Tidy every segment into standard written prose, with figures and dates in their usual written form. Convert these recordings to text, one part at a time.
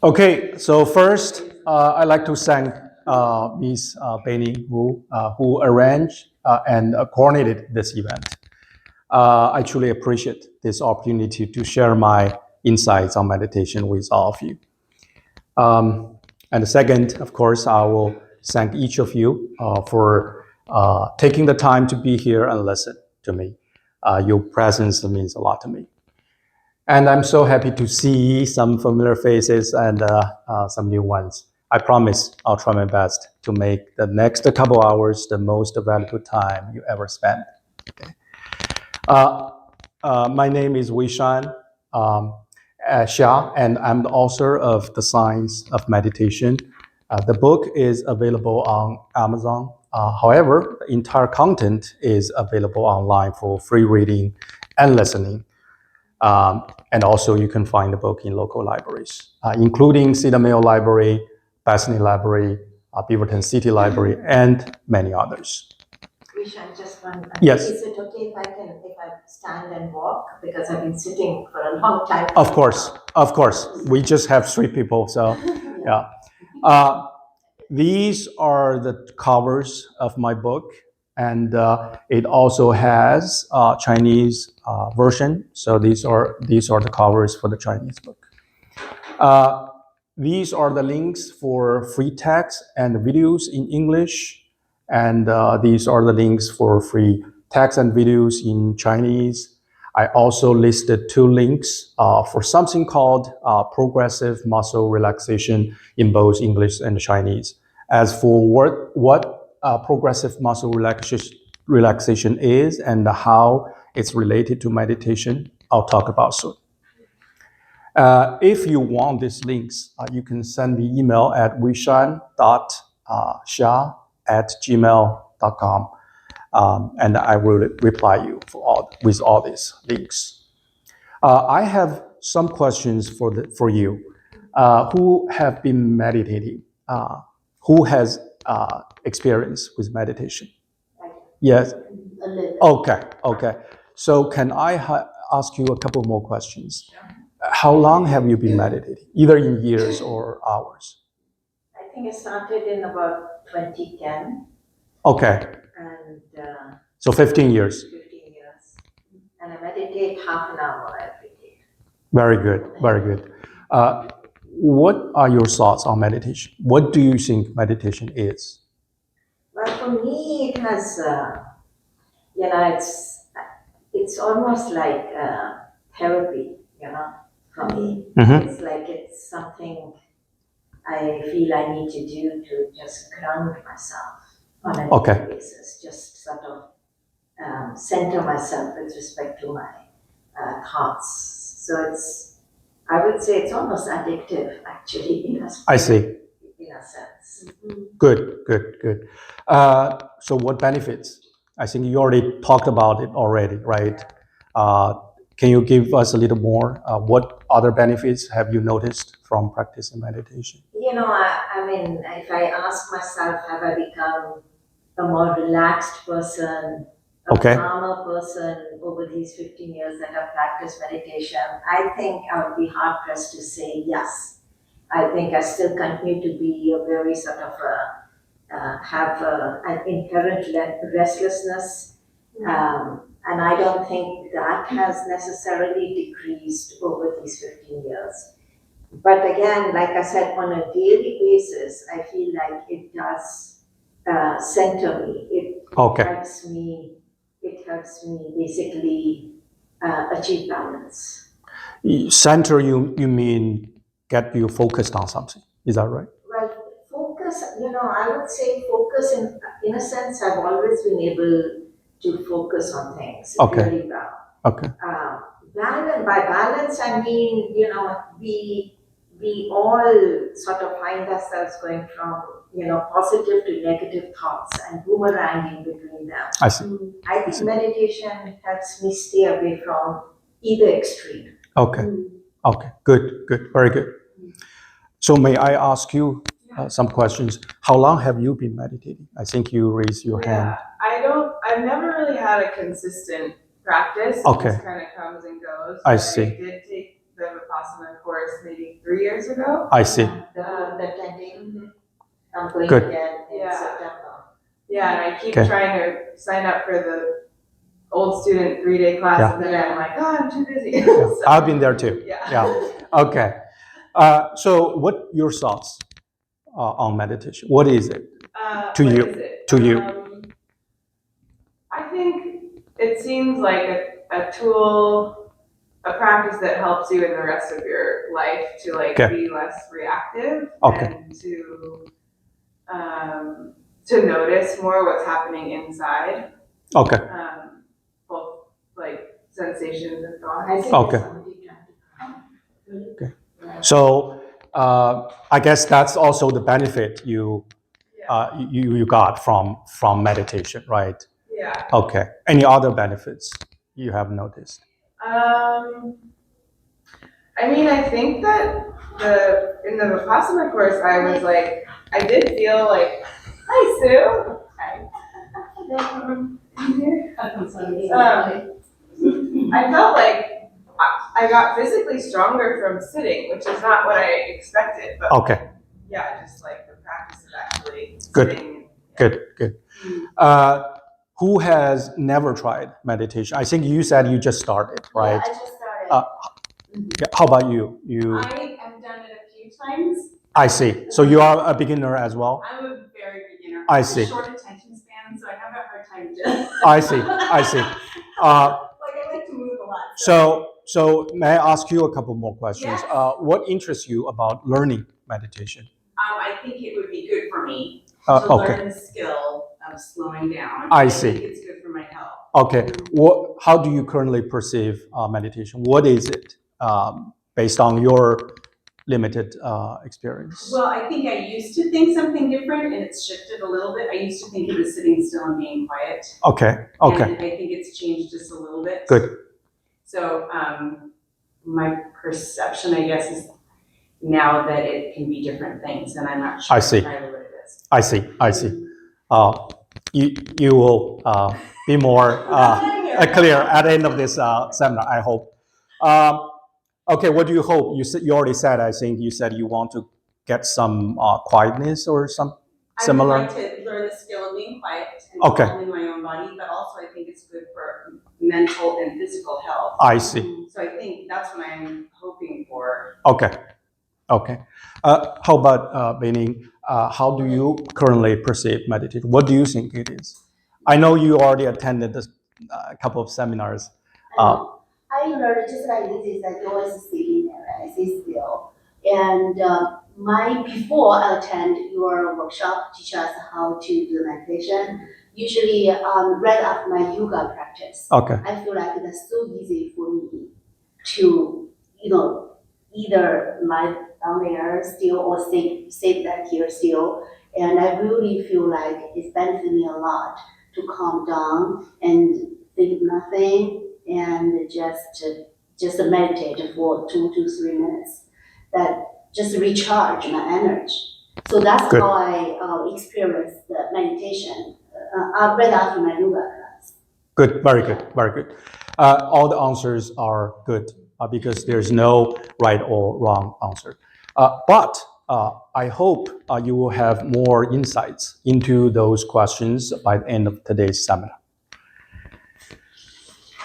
Okay, so first, I'd like to thank Ms. Benny Wu, who arranged and coordinated this event. I truly appreciate this opportunity to share my insights on meditation with all of you. And second, of course, I will thank each of you for taking the time to be here and listen to me. Your presence means a lot to me. And I'm so happy to see some familiar faces and some new ones. I promise I'll try my best to make the next couple hours the most valuable time you ever spend. Okay. My name is Weishan Xia, and I'm the author of The Science of Meditation. The book is available on Amazon. However, the entire content is available online for free reading and listening. And also you can find the book in local libraries, including Cedar Mill Library, Bethany Library, Beaverton City Library, and many others. Vishan, just one. Yes. Is it okay if I stand and walk? Because I've been sitting for a long time. Of course. We just have 3 people, so yeah. These are the covers of my book, and it also has a Chinese version. So these are the covers for the Chinese book. These are the links for free text and videos in English, and these are the links for free text and videos in Chinese. I also listed 2 links for something called progressive muscle relaxation in both English and Chinese. As for what progressive muscle relaxation is and how it's related to meditation, I'll talk about soon. If you want these links, you can send me email at wishan.xia@gmail.com. And I will reply you with all these links. I have some questions for you. Who have been meditating? Who has experience with meditation? Yes. A little. Okay. So can I ask you a couple more questions? How long have you been meditating, either in years or hours? I think I started in about 2010. Okay. And so 15 years. 15 years. And I meditate half an hour every day. Very good. What are your thoughts on meditation? What do you think meditation is? Well, for me, it has, it's almost like therapy, for me. Mm-hmm. It's like it's something I feel I need to do to just ground myself on a daily basis, just sort of center myself with respect to my thoughts. So I would say it's almost addictive, actually, I see. In a sense. Good. So what benefits? I think you already talked about it already, right? Can you give us a little more? What other benefits have you noticed from practicing meditation? I mean, if I ask myself, have I become a more relaxed person, a calmer person over these 15 years that I've practiced meditation? I think I would be hard pressed to say yes. I think I still continue to be a very sort of have an inherent restlessness. And I don't think that has necessarily decreased over these 15 years. But again, like I said, on a daily basis, I feel like it does center me. It helps me basically achieve balance. Center, you mean get you focused on something. Is that right? Well, focus, I would say focus in a sense, I've always been able to focus on things really well. Okay. By balance, I mean, we all sort of find ourselves going from, positive to negative thoughts and boomeranging between them. I see. I think meditation helps me stay away from either extreme. Okay. Good. Very good. So may I ask you some questions? How long have you been meditating? I think you raised your hand. I've never really had a consistent practice. It just kind of comes and goes. I see. I did take the Vipassana course maybe 3 years ago. I see. The attending, I'm going Good. again in Yeah. September. Yeah, and I keep Okay. trying to sign up for the old student 3-day class, Yeah. and then I'm like, oh, I'm too busy. Yeah, So, I've been there too. yeah. Yeah. Okay. So what your thoughts on meditation? What is it? To What you. is it? To you. I think it seems like a tool, a practice that helps you in the rest of your life to like Okay. be less reactive Okay. and to notice more what's happening inside, Okay. both like sensations and thoughts. I think Okay. somebody trying to come. Okay. So I guess that's also the benefit you got from meditation, right? Yeah. Okay. Any other benefits you have noticed? I mean, I think that in the Vipassana course, I was like, I did feel like, hi Sue. Hi. I felt like I got physically stronger from sitting, which is not what I expected. But Okay. yeah, just like the practice of actually Good. sitting. Good. Who has never tried meditation? I think you said you just started, right? Yeah, I just started. Yeah, how about you? I have done it a few times. I see. So you are a beginner as well? I'm a very beginner. I have see. a short attention span, so I have a hard time just. I see. Like I like to move a lot. So may I ask you a couple more questions? Yes. What interests you about learning meditation? I think it would be good for me to Okay. learn the skill of slowing down. I I see. think it's good for my health. Okay. How do you currently perceive meditation? What is it based on your limited experience? Well, I think I used to think something different, and it's shifted a little bit. I used to think it was sitting still and being quiet. Okay. And I think it's changed just a little bit. Good. So my perception, I guess, is now that it can be different things, and I'm not sure I see. entirely what it is. I see. You will be more clear at the end of this seminar, I hope. Okay, what do you hope? You already said, I think you said you want to get some quietness or some similar. I would like to learn the skill of being quiet and Okay. calming my own body, but also I think it's good for mental and physical health. I see. So I think that's what I'm hoping for. Okay. How about Beining? How do you currently perceive meditation? What do you think it is? I know you already attended a couple of seminars. I learned just like this is like always sitting there, right? Sit still. And before I attend your workshop, teach us how to do meditation. Usually, right after my yoga practice, Okay. I feel like that's so easy for me to, either lie down there still or sit that here still. And I really feel like it's benefited me a lot to calm down and think nothing and just meditate for 2 to 3 minutes. That just recharge my energy. So that's Good. how I experienced the meditation right after my yoga class. Good, very good. All the answers are good because there's no right or wrong answer. But I hope you will have more insights into those questions by the end of today's seminar.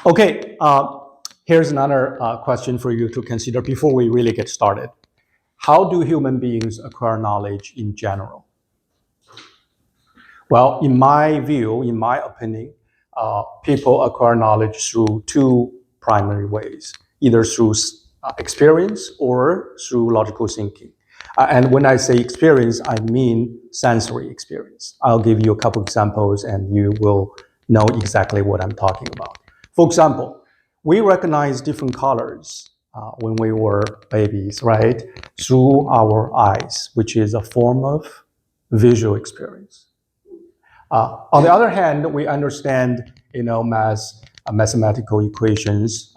Okay, here's another question for you to consider before we really get started. How do human beings acquire knowledge in general? Well, in my view, in my opinion, people acquire knowledge through two primary ways, either through experience or through logical thinking. And when I say experience, I mean sensory experience. I'll give you a couple examples and you will know exactly what I'm talking about. For example, we recognize different colors when we were babies, right? Through our eyes, which is a form of visual experience. On the other hand, we understand, mathematical equations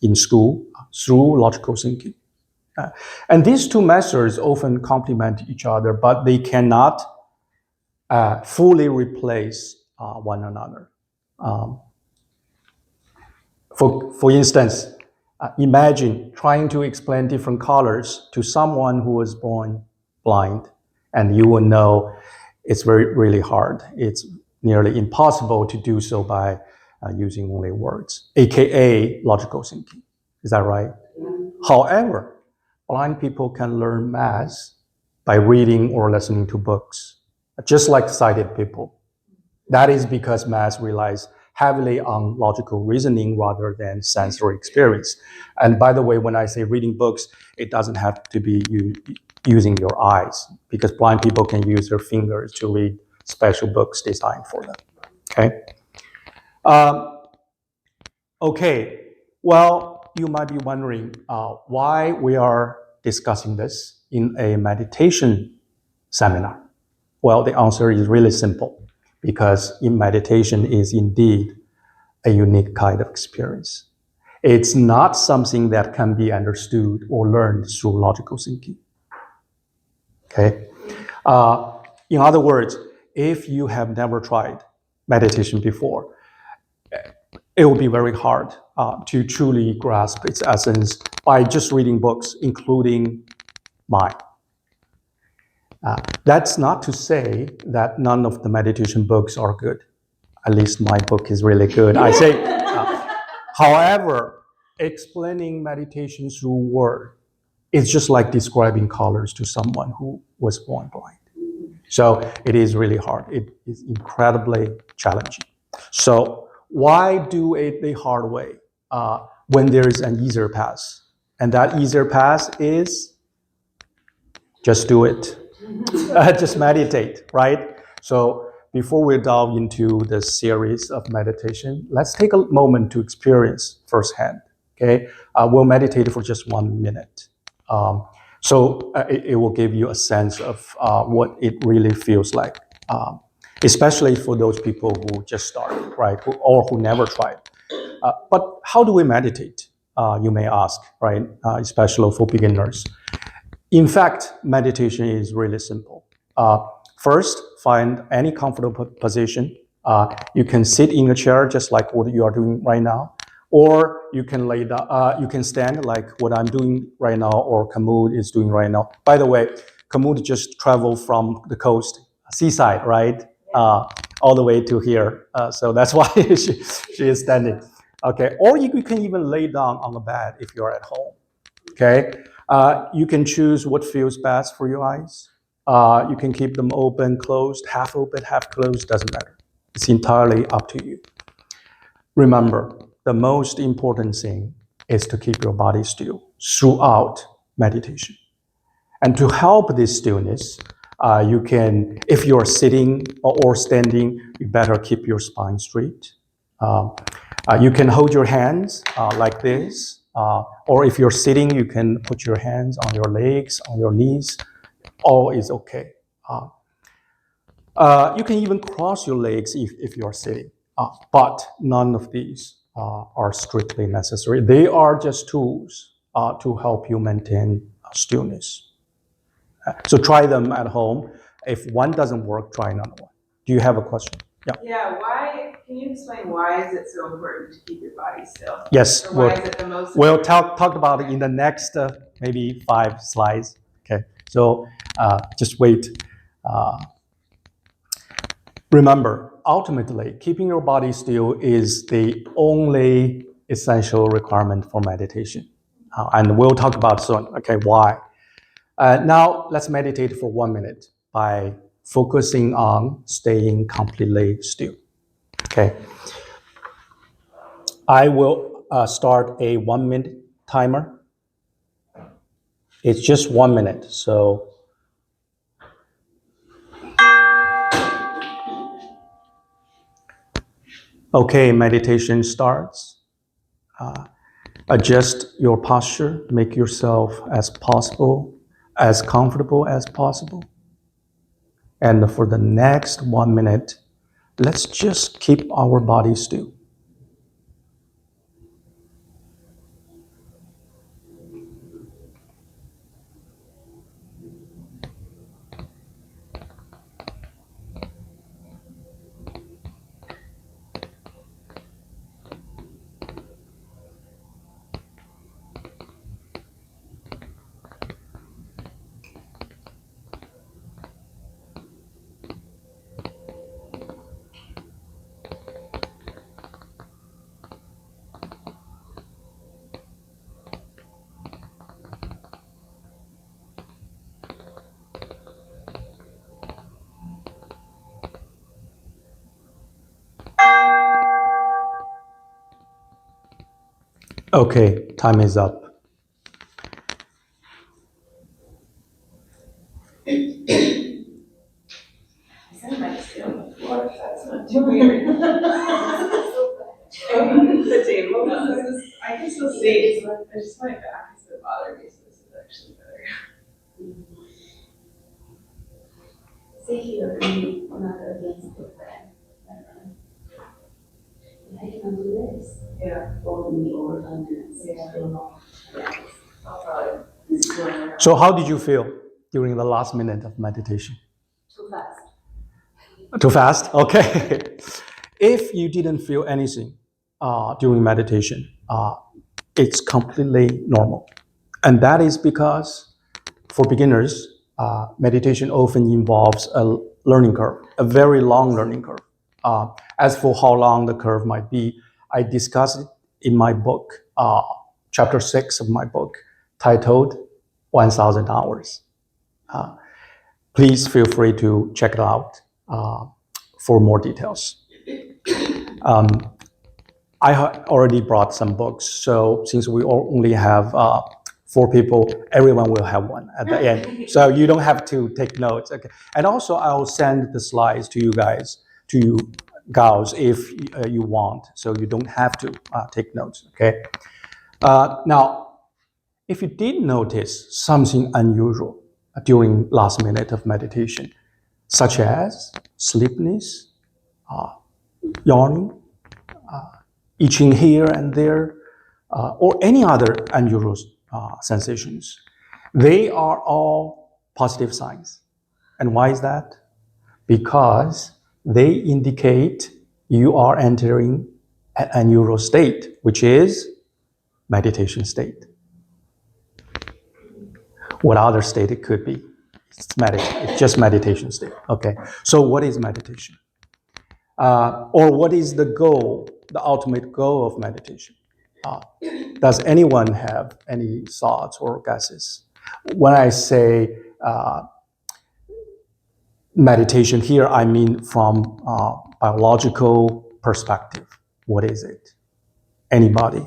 in school through logical thinking. And these two methods often complement each other, but they cannot fully replace one another. For instance, Imagine trying to explain different colors to someone who was born blind, and you will know it's really hard. It's nearly impossible to do so by using only words, aka logical thinking. Is that right? However, blind people can learn math by reading or listening to books, just like sighted people. That is because math relies heavily on logical reasoning rather than sensory experience. And by the way, when I say reading books, it doesn't have to be using your eyes, because blind people can use their fingers to read special books designed for them. Okay. Okay. Well, you might be wondering why we are discussing this in a meditation seminar. Well, the answer is really simple, because in meditation is indeed a unique kind of experience. It's not something that can be understood or learned through logical thinking. Okay? In other words, if you have never tried meditation before, it will be very hard to truly grasp its essence by just reading books, including mine. That's not to say that none of the meditation books are good. At least my book is really good. I say, however, explaining meditation through word is just like describing colors to someone who was born blind. So it is really hard. It is incredibly challenging. So why do it the hard way when there is an easier path? And that easier path is just do it. Just meditate, right? So before we delve into this series of meditation, let's take a moment to experience firsthand. Okay, we'll meditate for just 1 minute. It will give you a sense of what it really feels like, especially for those people who just started, right, or who never tried. But how do we meditate? You may ask, right? Especially for beginners. In fact, meditation is really simple. First, find any comfortable position. You can sit in a chair just like what you are doing right now, or you can lay down. You can stand like what I'm doing right now, or Kamud is doing right now. By the way, Kamud just traveled from the coast, seaside, right, all the way to here. So that's why she is standing. Okay, or you can even lay down on the bed if you're at home. Okay. You can choose what feels best for your eyes. You can keep them open, closed, half open, half closed, doesn't matter. It's entirely up to you. Remember, the most important thing is to keep your body still throughout meditation. And to help this stillness, you can, if you're sitting or standing, you better keep your spine straight. You can hold your hands like this. Or if you're sitting, you can put your hands on your legs, on your knees. All is okay. You can even cross your legs if you're sitting. But none of these are strictly necessary. They are just tools to help you maintain stillness. So try them at home. If one doesn't work, try another one. Do you have a question? Yeah. Yeah, can you explain why is it so important to keep your body still? Yes. Or why is it the most We'll important? talk about it in the next maybe 5 slides. Okay. So just wait. Remember, ultimately, keeping your body still is the only essential requirement for meditation. And we'll talk about soon, okay, why. Now, let's meditate for 1 minute by focusing on staying completely still. Okay. I will start a 1 minute timer. It's just 1 minute, so. Okay, meditation starts. Adjust your posture, make yourself as comfortable as possible. And for the next 1 minute, let's just keep our body still. Okay, time is up. That's not too weird. The table. I can still see. I just my back is a bother me, so this is actually better. Stay here, and not against the fan. I can do this. Yeah. Over me over under. Yeah. I don't know. I'll probably. So how did you feel during the last minute of meditation? Too fast. Too fast? Okay. If you didn't feel anything during meditation, it's completely normal. And that is because for beginners, meditation often involves a learning curve, a very long learning curve. As for how long the curve might be, I discuss it in my book, chapter 6 of my book, titled 1,000 Hours. Please feel free to check it out for more details. I already brought some books, so since we only have 4 people, everyone will have one at the end. So you don't have to take notes. Okay. And also, I'll send the slides to you guys, to you gals, if you want, so you don't have to take notes. Okay. Now, if you did notice something unusual during last minute of meditation, such as sleepiness, yawning, itching here and there, or any other unusual sensations, they are all positive signs. And why is that? Because they indicate you are entering an unusual state, which is meditation state. What other state it could be? It's just meditation state. Okay. So what is meditation? Or what is the goal, the ultimate goal of meditation? Does anyone have any thoughts or guesses? When I say meditation here, I mean from a biological perspective. What is it? Anybody?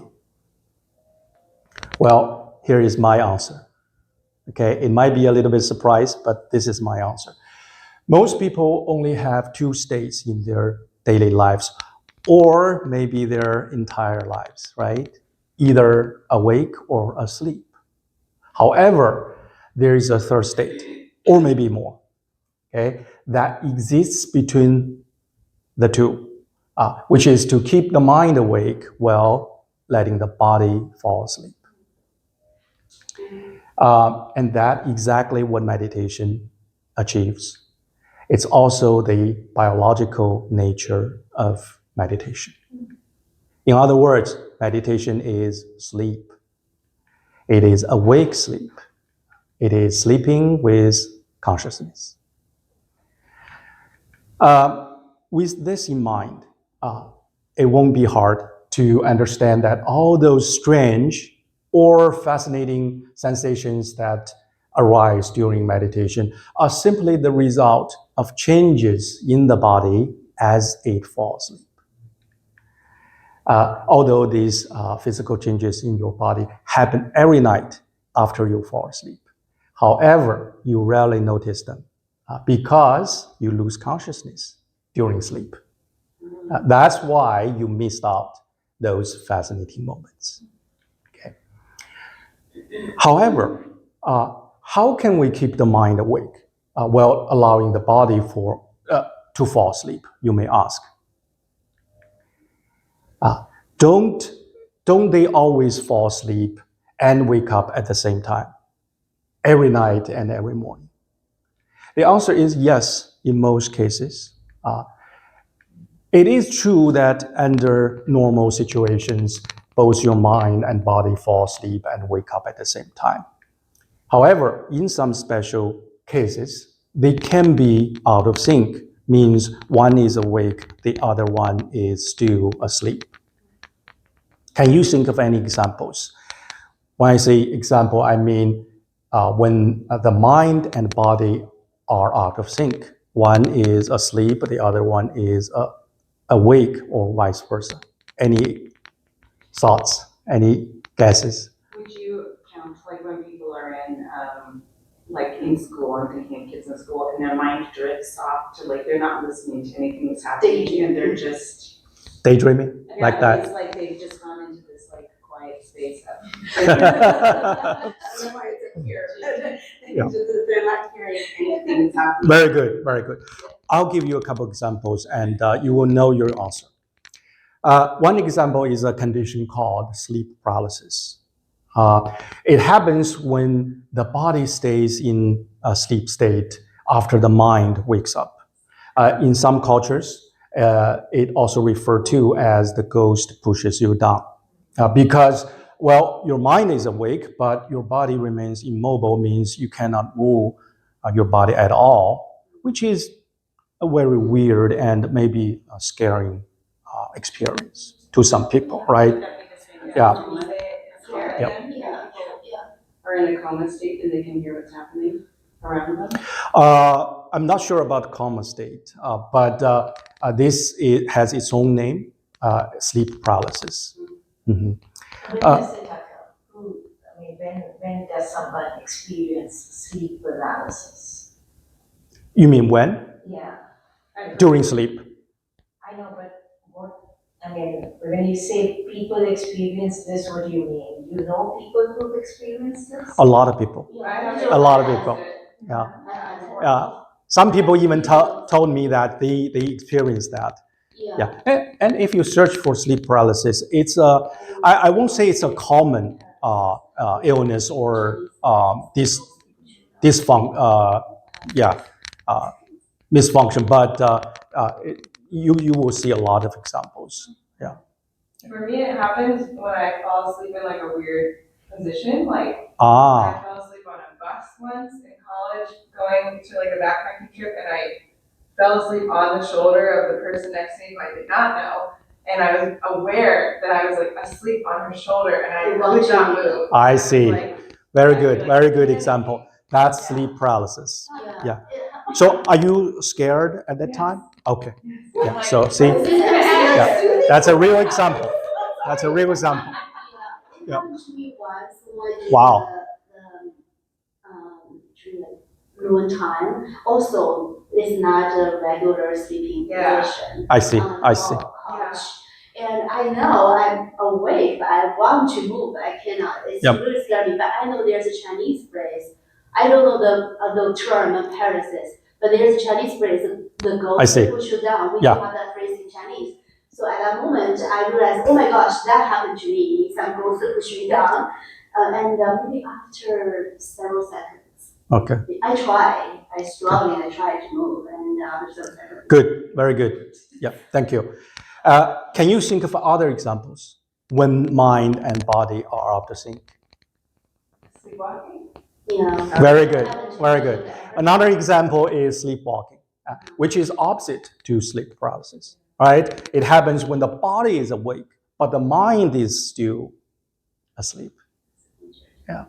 Well, here is my answer. Okay, it might be a little bit surprised, but this is my answer. Most people only have 2 states in their daily lives, or maybe their entire lives, right? Either awake or asleep. However, there is a 3rd state, or maybe more, okay, that exists between the 2, which is to keep the mind awake while letting the body fall asleep. And that exactly what meditation achieves. It's also the biological nature of meditation. In other words, meditation is sleep. It is awake sleep. It is sleeping with consciousness. With this in mind, it won't be hard to understand that all those strange or fascinating sensations that arise during meditation are simply the result of changes in the body as it falls asleep. Although these physical changes in your body happen every night after you fall asleep. However, you rarely notice them because you lose consciousness during sleep. That's why you missed out those fascinating moments. Okay. However, how can we keep the mind awake while allowing the body to fall asleep, you may ask? Don't they always fall asleep and wake up at the same time, every night and every morning? The answer is yes, in most cases. It is true that under normal situations, both your mind and body fall asleep and wake up at the same time. However, in some special cases, they can be out of sync, means one is awake, the other one is still asleep. Can you think of any examples? When I say example, I mean when the mind and body are out of sync. One is asleep, the other one is awake, or vice versa. Any thoughts? Any guesses? Would you count like when people are like in school, I'm thinking of kids in school, and their mind drifts off to like they're not listening to anything that's happening, and they're just Daydreaming, like that. It's like they've just gone into this like quiet space. Yeah. They're not hearing anything that's happening. Very good, very good. I'll give you a couple examples and you will know your answer. One example is a condition called sleep paralysis. It happens when the body stays in a sleep state after the mind wakes up. In some cultures, it also referred to as the ghost pushes you down. Because, well, your mind is awake, but your body remains immobile, means you cannot move your body at all, which is a very weird and maybe a scary experience to some people, right? Yeah. Are in a coma state and they can hear what's happening around them? I'm not sure about coma state, but has its own name, sleep paralysis. Mhm. When does it occur? I mean, when does someone experience sleep paralysis? You mean when? Yeah, During sleep. I know, but when you say people experience this, what do you mean? You know people who've experienced this? A lot of people. A lot of people. Yeah. Some people even told me that they experienced that. Yeah. And if you search for sleep paralysis, it's I won't say it's a common illness or misfunction, but you will see a lot of examples. Yeah. For me, it happens when I fall asleep in like a weird position. Like I fell asleep on a bus once in college, going to like a backpacking trip, and I fell asleep on the shoulder of the person next to me who I did not know. And I was aware that I was like asleep on her shoulder and I could not move. I see. Like, very good example. That's sleep paralysis. Yeah. So are you scared at that time? Okay. Yeah. So see, yeah, that's a real example. That's a real example. Yeah. Wow. Noon time. Also, it's not a regular sleeping position. I see. And I know I'm awake, but I want to move. I cannot. It's really scary. But I know there's a Chinese phrase. I don't know the term of paralysis, but there's a Chinese phrase. The ghost push you down. We have that phrase in Chinese. So at that moment, I realized, oh my gosh, that happened to me. Some ghost push me down, and maybe after several seconds. Okay. I struggle and I try to move, and after several seconds. Good. Very good. Yeah. Thank you. Can you think of other examples when mind and body are out of sync? Sleepwalking? Yeah. Very good. Very good. Another example is sleepwalking, which is opposite to sleep paralysis. Right? It happens when the body is awake, but the mind is still asleep. Yeah.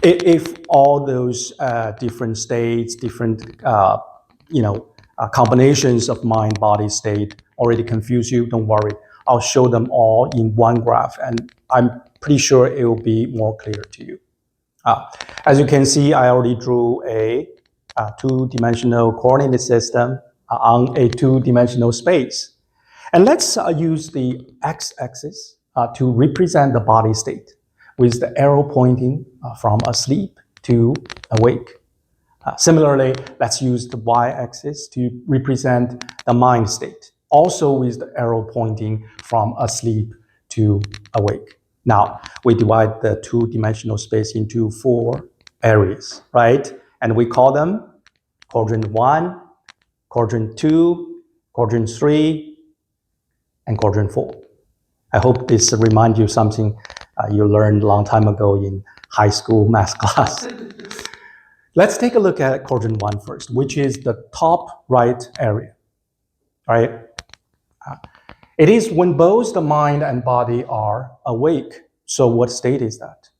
If all those different states, different combinations of mind-body state already confuse you, don't worry. I'll show them all in one graph, and I'm pretty sure it will be more clear to you. As you can see, I already drew a two-dimensional coordinate system on a two-dimensional space. And let's use the x-axis to represent the body state with the arrow pointing from asleep to awake. Similarly, let's use the y-axis to represent the mind state, also with the arrow pointing from asleep to awake. Now, we divide the two-dimensional space into 4 areas, right? And we call them quadrant 1, quadrant 2, quadrant 3, and quadrant 4. I hope this reminds you something you learned a long time ago in high school math class. Let's take a look at quadrant 1 first, which is the top right area, right? It is when both the mind and body are awake. So what state is that?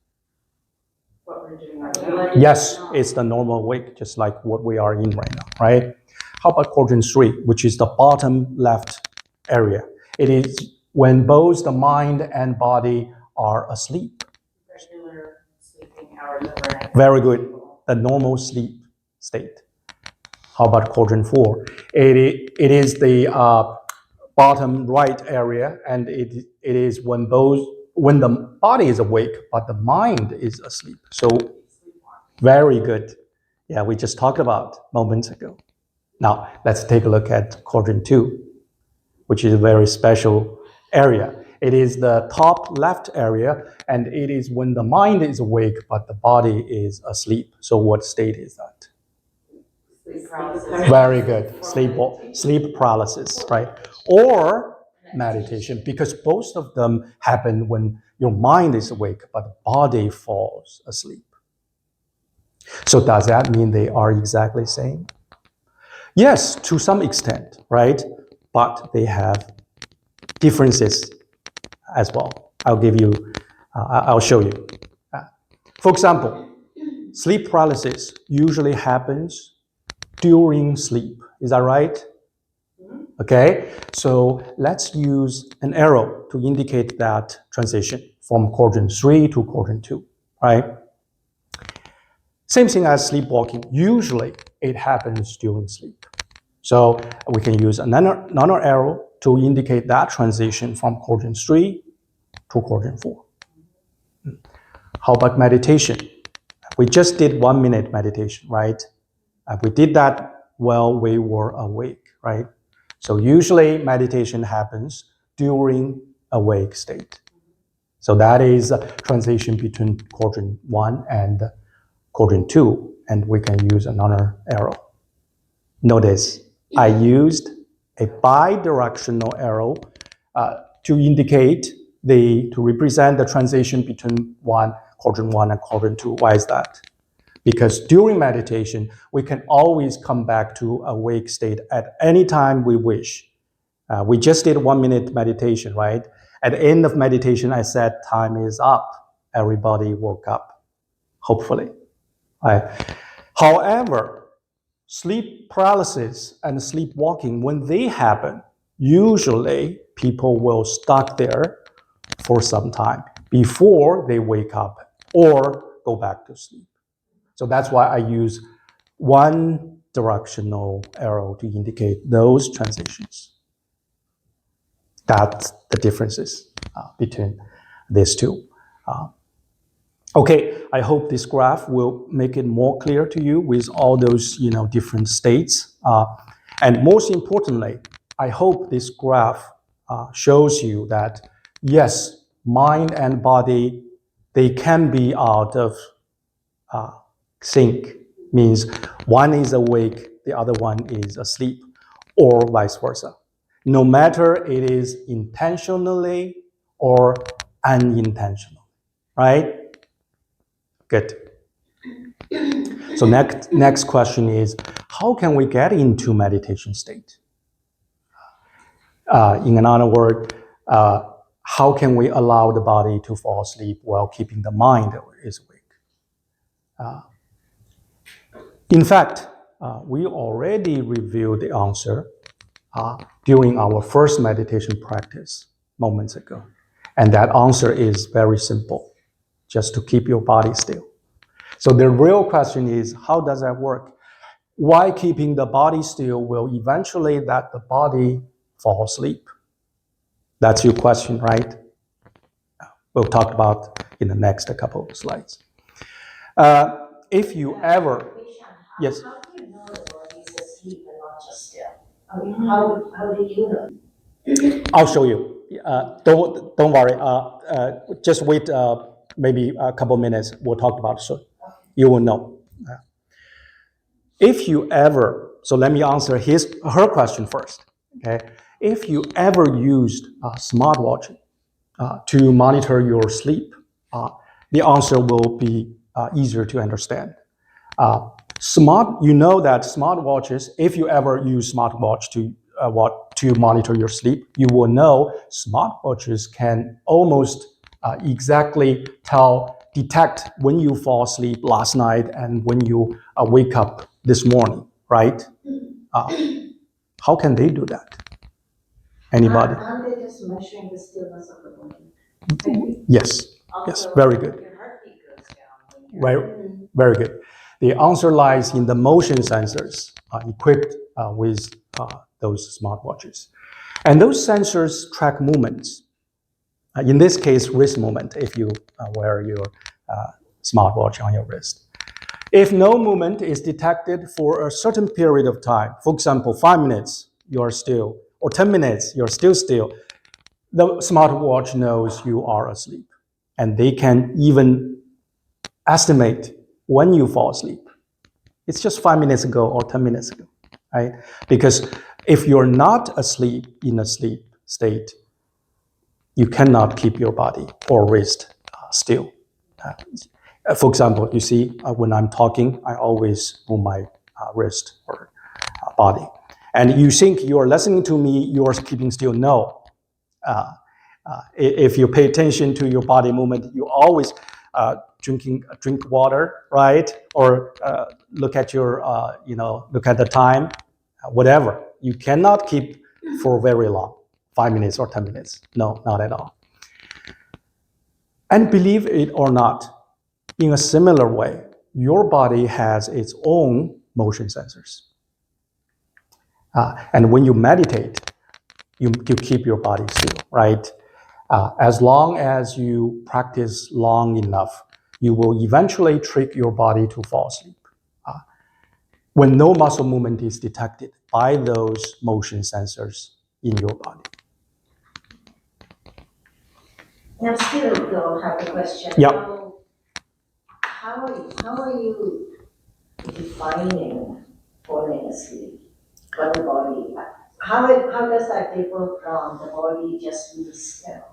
What we're doing right now. Yes, it's the normal awake, just like what we are in right now, right? How about quadrant 3, which is the bottom left area? It is when both the mind and body are asleep. Regular sleeping hours overnight. Very good. The normal sleep state. How about quadrant 4? It is the bottom right area, and it is when the body is awake, but the mind is asleep. So very good. Yeah, we just talked about moments ago. Now, let's take a look at quadrant 2, which is a very special area. It is the top left area, and it is when the mind is awake, but the body is asleep. So what state is that? Sleep paralysis. Very good. Sleep paralysis, right? Or meditation, because both of them happen when your mind is awake, but the body falls asleep. So does that mean they are exactly the same? Yes, to some extent, right? But they have differences as well. I'll show you. For example, sleep paralysis usually happens during sleep. Is that right? Okay, so let's use an arrow to indicate that transition from quadrant 3 to quadrant 2, right? Same thing as sleepwalking. Usually it happens during sleep. So we can use another arrow to indicate that transition from quadrant 3 to quadrant 4. How about meditation? We just did 1 minute meditation, right? We did that while we were awake, right? So usually meditation happens during awake state. So that is a transition between quadrant 1 and quadrant 2, and we can use another arrow. Notice I used a bidirectional arrow to indicate to represent the transition between quadrant 1 and quadrant 2. Why is that? Because during meditation, we can always come back to awake state at any time we wish. We just did 1 minute meditation, right? At the end of meditation, I said, time is up. Everybody woke up, hopefully. Right? However, sleep paralysis and sleepwalking, when they happen, usually people will stuck there for some time before they wake up or go back to sleep. So that's why I use one directional arrow to indicate those transitions. That's the differences between these two. Okay, I hope this graph will make it more clear to you with all those different states. And most importantly, I hope this graph shows you that yes, mind and body, they can be out of sync, means one is awake, the other one is asleep, or vice versa. No matter it is intentionally or unintentional, right? Good. So next question is, how can we get into meditation state? In another word, how can we allow the body to fall asleep while keeping the mind is awake? In fact, we already reviewed the answer during our first meditation practice moments ago. And that answer is very simple, just to keep your body still. So the real question is, how does that work? Why keeping the body still will eventually let the body fall asleep? That's your question, right? We'll talk about in the next couple of slides. If you ever... Yes? How do you know the body is asleep and not just still? I mean, how do you know? I'll show you. Don't worry. Just wait maybe a couple minutes. We'll talk about it soon. You will know. If you ever, so let me answer her question first. Okay, if you ever used a smartwatch to monitor your sleep, the answer will be easier to understand. You know that smartwatches, if you ever use smartwatch to monitor your sleep, you will know smartwatches can almost exactly detect when you fall asleep last night and when you wake up this morning, right? How can they do that? Anybody? Aren't they just measuring the stillness of the body? Yes, Also, very good. your heartbeat goes down when you're. Right, very good. The answer lies in the motion sensors equipped with those smartwatches. And those sensors track movements. In this case, wrist movement, if you wear your smartwatch on your wrist. If no movement is detected for a certain period of time, for example, 5 minutes, you're still, or 10 minutes, you're still, the smartwatch knows you are asleep. And they can even estimate when you fall asleep. It's just 5 minutes ago or 10 minutes ago, right? Because if you're not asleep in a sleep state, you cannot keep your body or wrist still. For example, you see, when I'm talking, I always move my wrist or body. And you think you're listening to me, you're keeping still. No. If you pay attention to your body movement, you always drink water, right? Or look at your, look at the time, whatever. You cannot keep for very long, 5 minutes or 10 minutes. No, not at all. And believe it or not, in a similar way, your body has its own motion sensors. And when you meditate, you keep your body still, right? As long as you practice long enough, you will eventually trick your body to fall asleep. When no muscle movement is detected by those motion sensors in your body. I'm still though have a question. Yeah. How are you defining falling asleep for the body? How does that differ from the body just being still?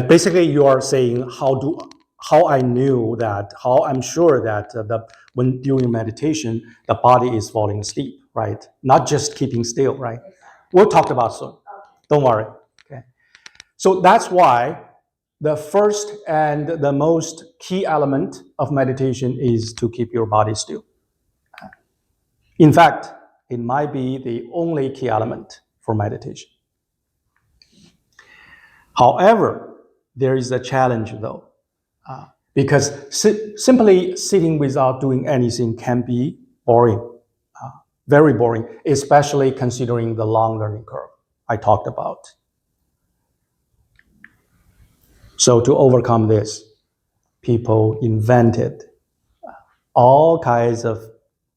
Basically, you are saying how I knew that, how I'm sure that when during meditation, the body is falling asleep, right? Not just keeping still, right? We'll talk about soon. Okay. Don't worry. Okay. So that's why the first and the most key element of meditation is to keep your body still. In fact, it might be the only key element for meditation. However, there is a challenge though, because simply sitting without doing anything can be boring, very boring, especially considering the long learning curve I talked about. So to overcome this, people invented all kinds of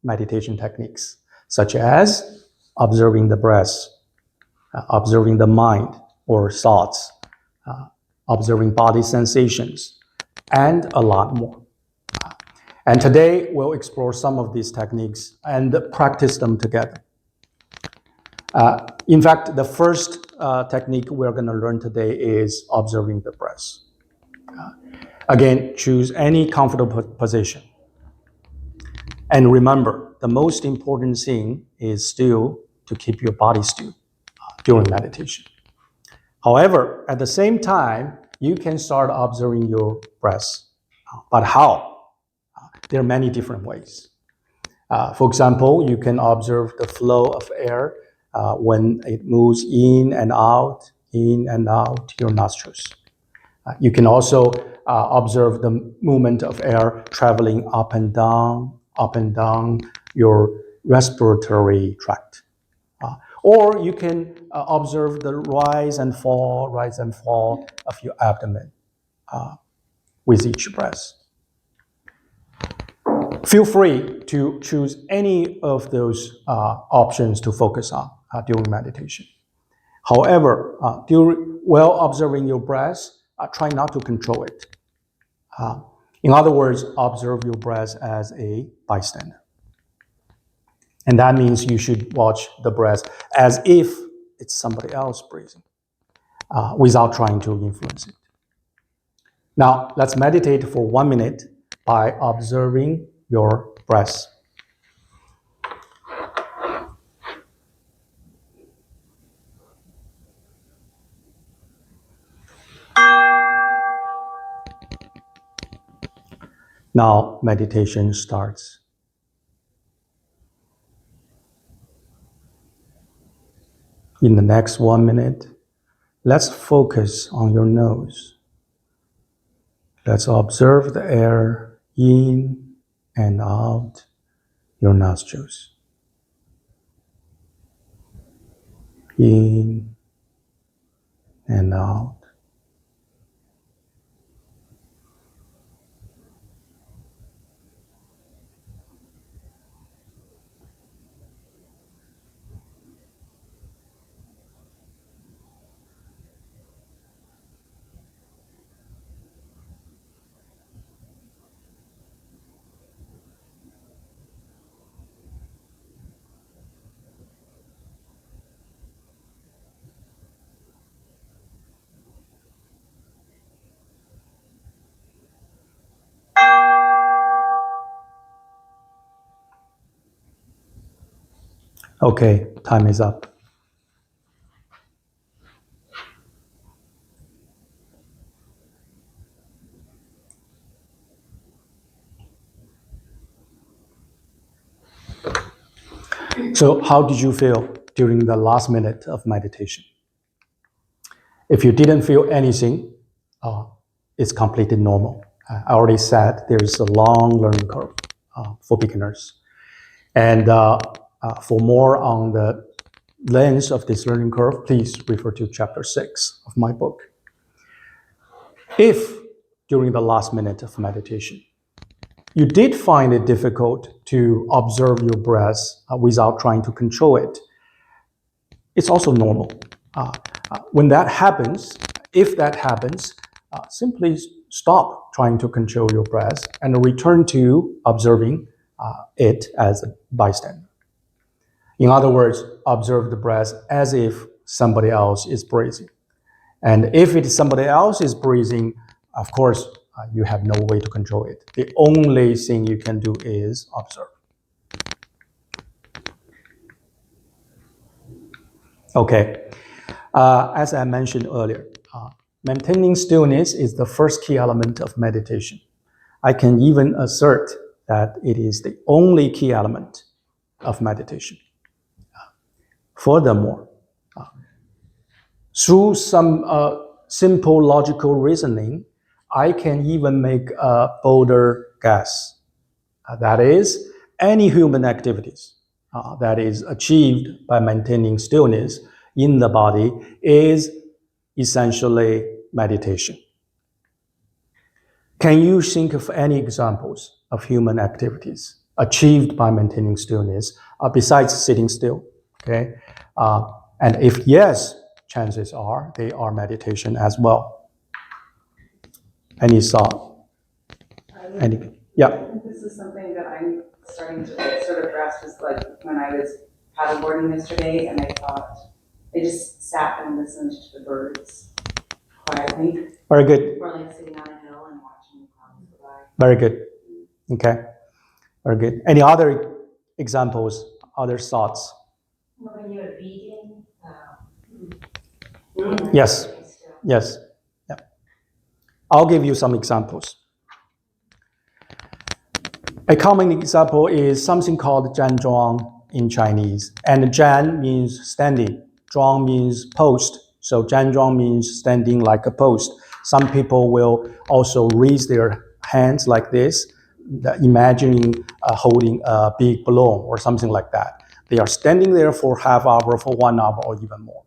meditation techniques, such as observing the breath, observing the mind or thoughts, observing body sensations, and a lot more. And today, we'll explore some of these techniques and practice them together. In fact, the first technique we're going to learn today is observing the breath. Again, choose any comfortable position. And remember, the most important thing is still to keep your body still during meditation. However, at the same time, you can start observing your breath. But how? There are many different ways. For example, you can observe the flow of air when it moves in and out your nostrils. You can also observe the movement of air traveling up and down your respiratory tract. Or you can observe the rise and fall of your abdomen with each breath. Feel free to choose any of those options to focus on during meditation. However, while observing your breath, try not to control it. In other words, observe your breath as a bystander. And that means you should watch the breath as if it's somebody else breathing, without trying to influence it. Now, let's meditate for 1 minute by observing your breath. Now, meditation starts. In the next 1 minute, let's focus on your nose. Let's observe the air in and out your nostrils. In and out. Okay, time is up. So how did you feel during the last minute of meditation? If you didn't feel anything, it's completely normal. I already said there's a long learning curve for beginners. And for more on the length of this learning curve, please refer to chapter 6 of my book. If during the last minute of meditation, you did find it difficult to observe your breath without trying to control it, it's also normal. When that happens, if that happens, simply stop trying to control your breath and return to observing it as a bystander. In other words, observe the breath as if somebody else is breathing. And if it's somebody else is breathing, of course, you have no way to control it. The only thing you can do is observe. Okay, as I mentioned earlier, maintaining stillness is the first key element of meditation. I can even assert that it is the only key element of meditation. Furthermore, through some simple logical reasoning, I can even make a bolder guess. That is, any human activities that is achieved by maintaining stillness in the body is essentially meditation. Can you think of any examples of human activities achieved by maintaining stillness besides sitting still? Okay, and if yes, chances are they are meditation as well. Any thought? Any? Yeah. This is something that I'm starting to like, sort of grasp is like when I was paddleboarding yesterday and I thought I just sat and listened to the birds quietly. Very good. Or like sitting on a hill and watching the clouds go by. Very good. Okay. Very good. Any other examples, other thoughts? When you're reading, Yes. Yes. Yeah. I'll give you some examples. A common example is something called Zhan Zhuang in Chinese. And Zhan means standing. Zhuang means post. So Zhan Zhuang means standing like a post. Some people will also raise their hands like this, imagining holding a big balloon or something like that. They are standing there for half hour, for 1 hour, or even more.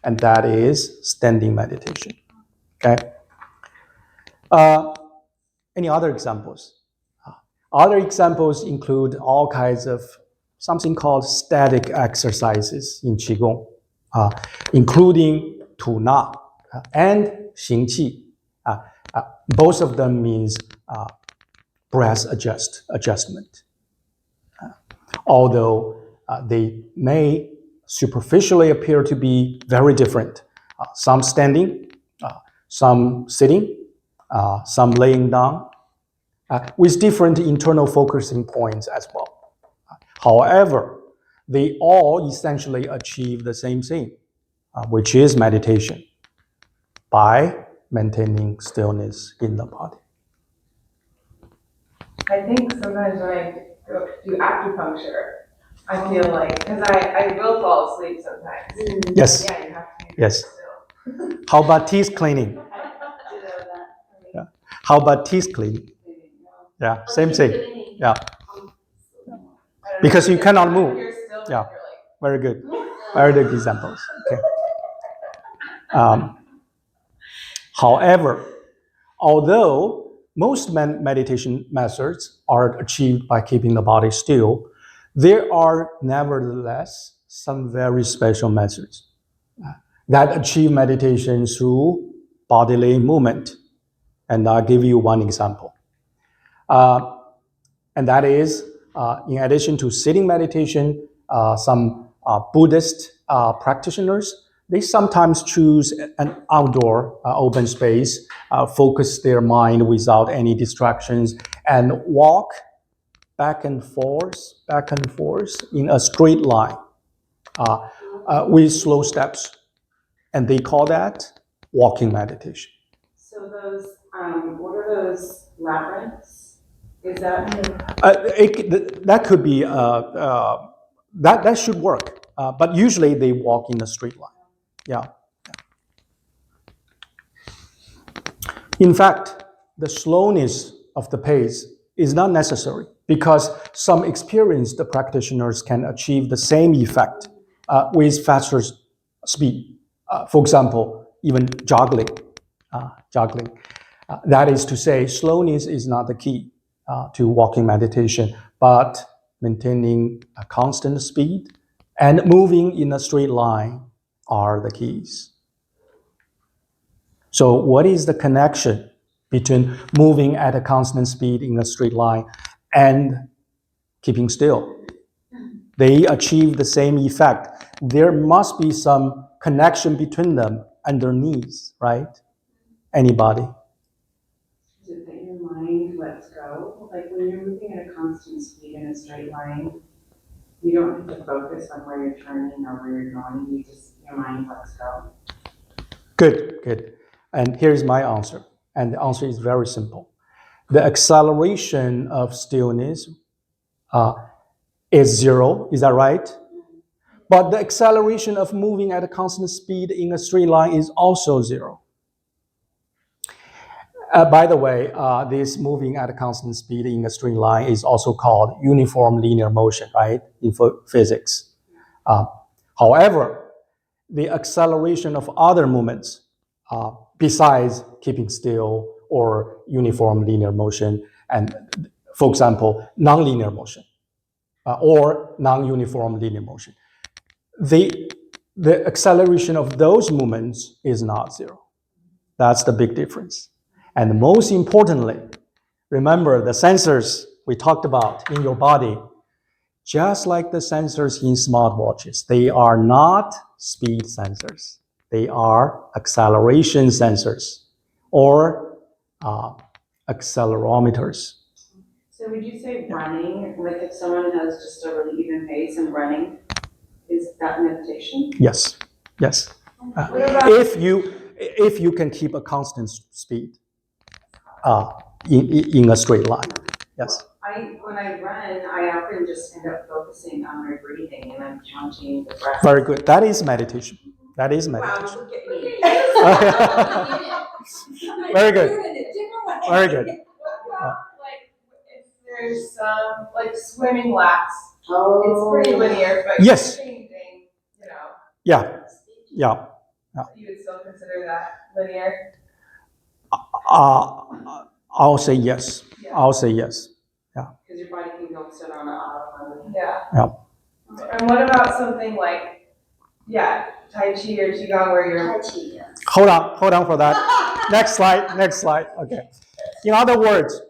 And that is standing meditation. Okay? Any other examples? Other examples include all kinds of something called static exercises in Qigong, including Tu Na and Xing Qi. Both of them means breath adjustment. Although they may superficially appear to be very different. Some standing, some sitting, some laying down, with different internal focusing points as well. However, they all essentially achieve the same thing, which is meditation, by maintaining stillness in the body. I think sometimes when I go do acupuncture, I feel like, because I will fall asleep sometimes. Yes. Yeah, you have to be Yes. still. How about teeth cleaning? Yeah. How about teeth cleaning? Yeah, same thing. Yeah, because you cannot move. You're still, Yeah. you're like, Very good. Very good examples. Okay. However, although most meditation methods are achieved by keeping the body still, there are nevertheless some very special methods that achieve meditation through bodily movement. And I'll give you one example. And that is, in addition to sitting meditation, some Buddhist practitioners, they sometimes choose an outdoor open space, focus their mind without any distractions, and walk back and forth in a straight line with slow steps. And they call that walking meditation. So those, what are those labyrinths? Is that? That could be, that should work. But usually they walk in a straight line. Yeah. In fact, the slowness of the pace is not necessary because some experienced practitioners can achieve the same effect with faster speed. For example, even joggling. That is to say, slowness is not the key to walking meditation, but maintaining a constant speed and moving in a straight line are the keys. So what is the connection between moving at a constant speed in a straight line and keeping still? They achieve the same effect. There must be some connection between them underneath, right? Anybody? Is it that your mind lets go? Like when you're moving at a constant speed in a straight line, you don't have to focus on where you're turning or where you're going. Your mind lets go. Good. And here's my answer. And the answer is very simple. The acceleration of stillness is zero. Is that right? But the acceleration of moving at a constant speed in a straight line is also zero. By the way, this moving at a constant speed in a straight line is also called uniform linear motion, right, in physics. However, the acceleration of other movements besides keeping still or uniform linear motion, and for example, nonlinear motion or non-uniform linear motion, the acceleration of those movements is not zero. That's the big difference. And most importantly, remember the sensors we talked about in your body, just like the sensors in smartwatches, they are not speed sensors. They are acceleration sensors or accelerometers. So would you say running, like if someone has just a really even pace and running, is that meditation? Yes. If you can keep a constant speed in a straight line, yes. When I run, I often just end up focusing on my breathing and I'm counting the breath. Very good. That is meditation. Wow, look at me. Very good. Very good. what about like if there's some like swimming laps? Oh. It's pretty linear, but Yes. you're changing, you know. Yeah. You would still consider that linear? I'll say yes. Yeah. I'll say yes. Because your body can go sit on an autopilot. Yeah. And what about something like, Tai Chi or Qigong where you're Tai Chi, yeah. Hold on for that. Next slide. Okay. In other words,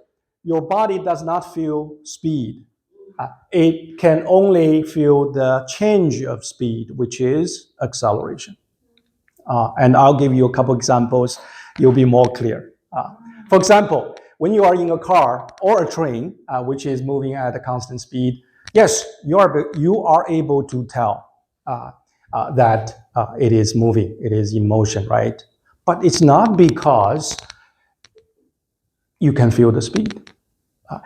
your body does not feel speed. It can only feel the change of speed, which is acceleration. And I'll give you a couple examples. You'll be more clear. For example, when you are in a car or a train, which is moving at a constant speed, yes, you are able to tell that it is moving, it is in motion, right? But it's not because you can feel the speed.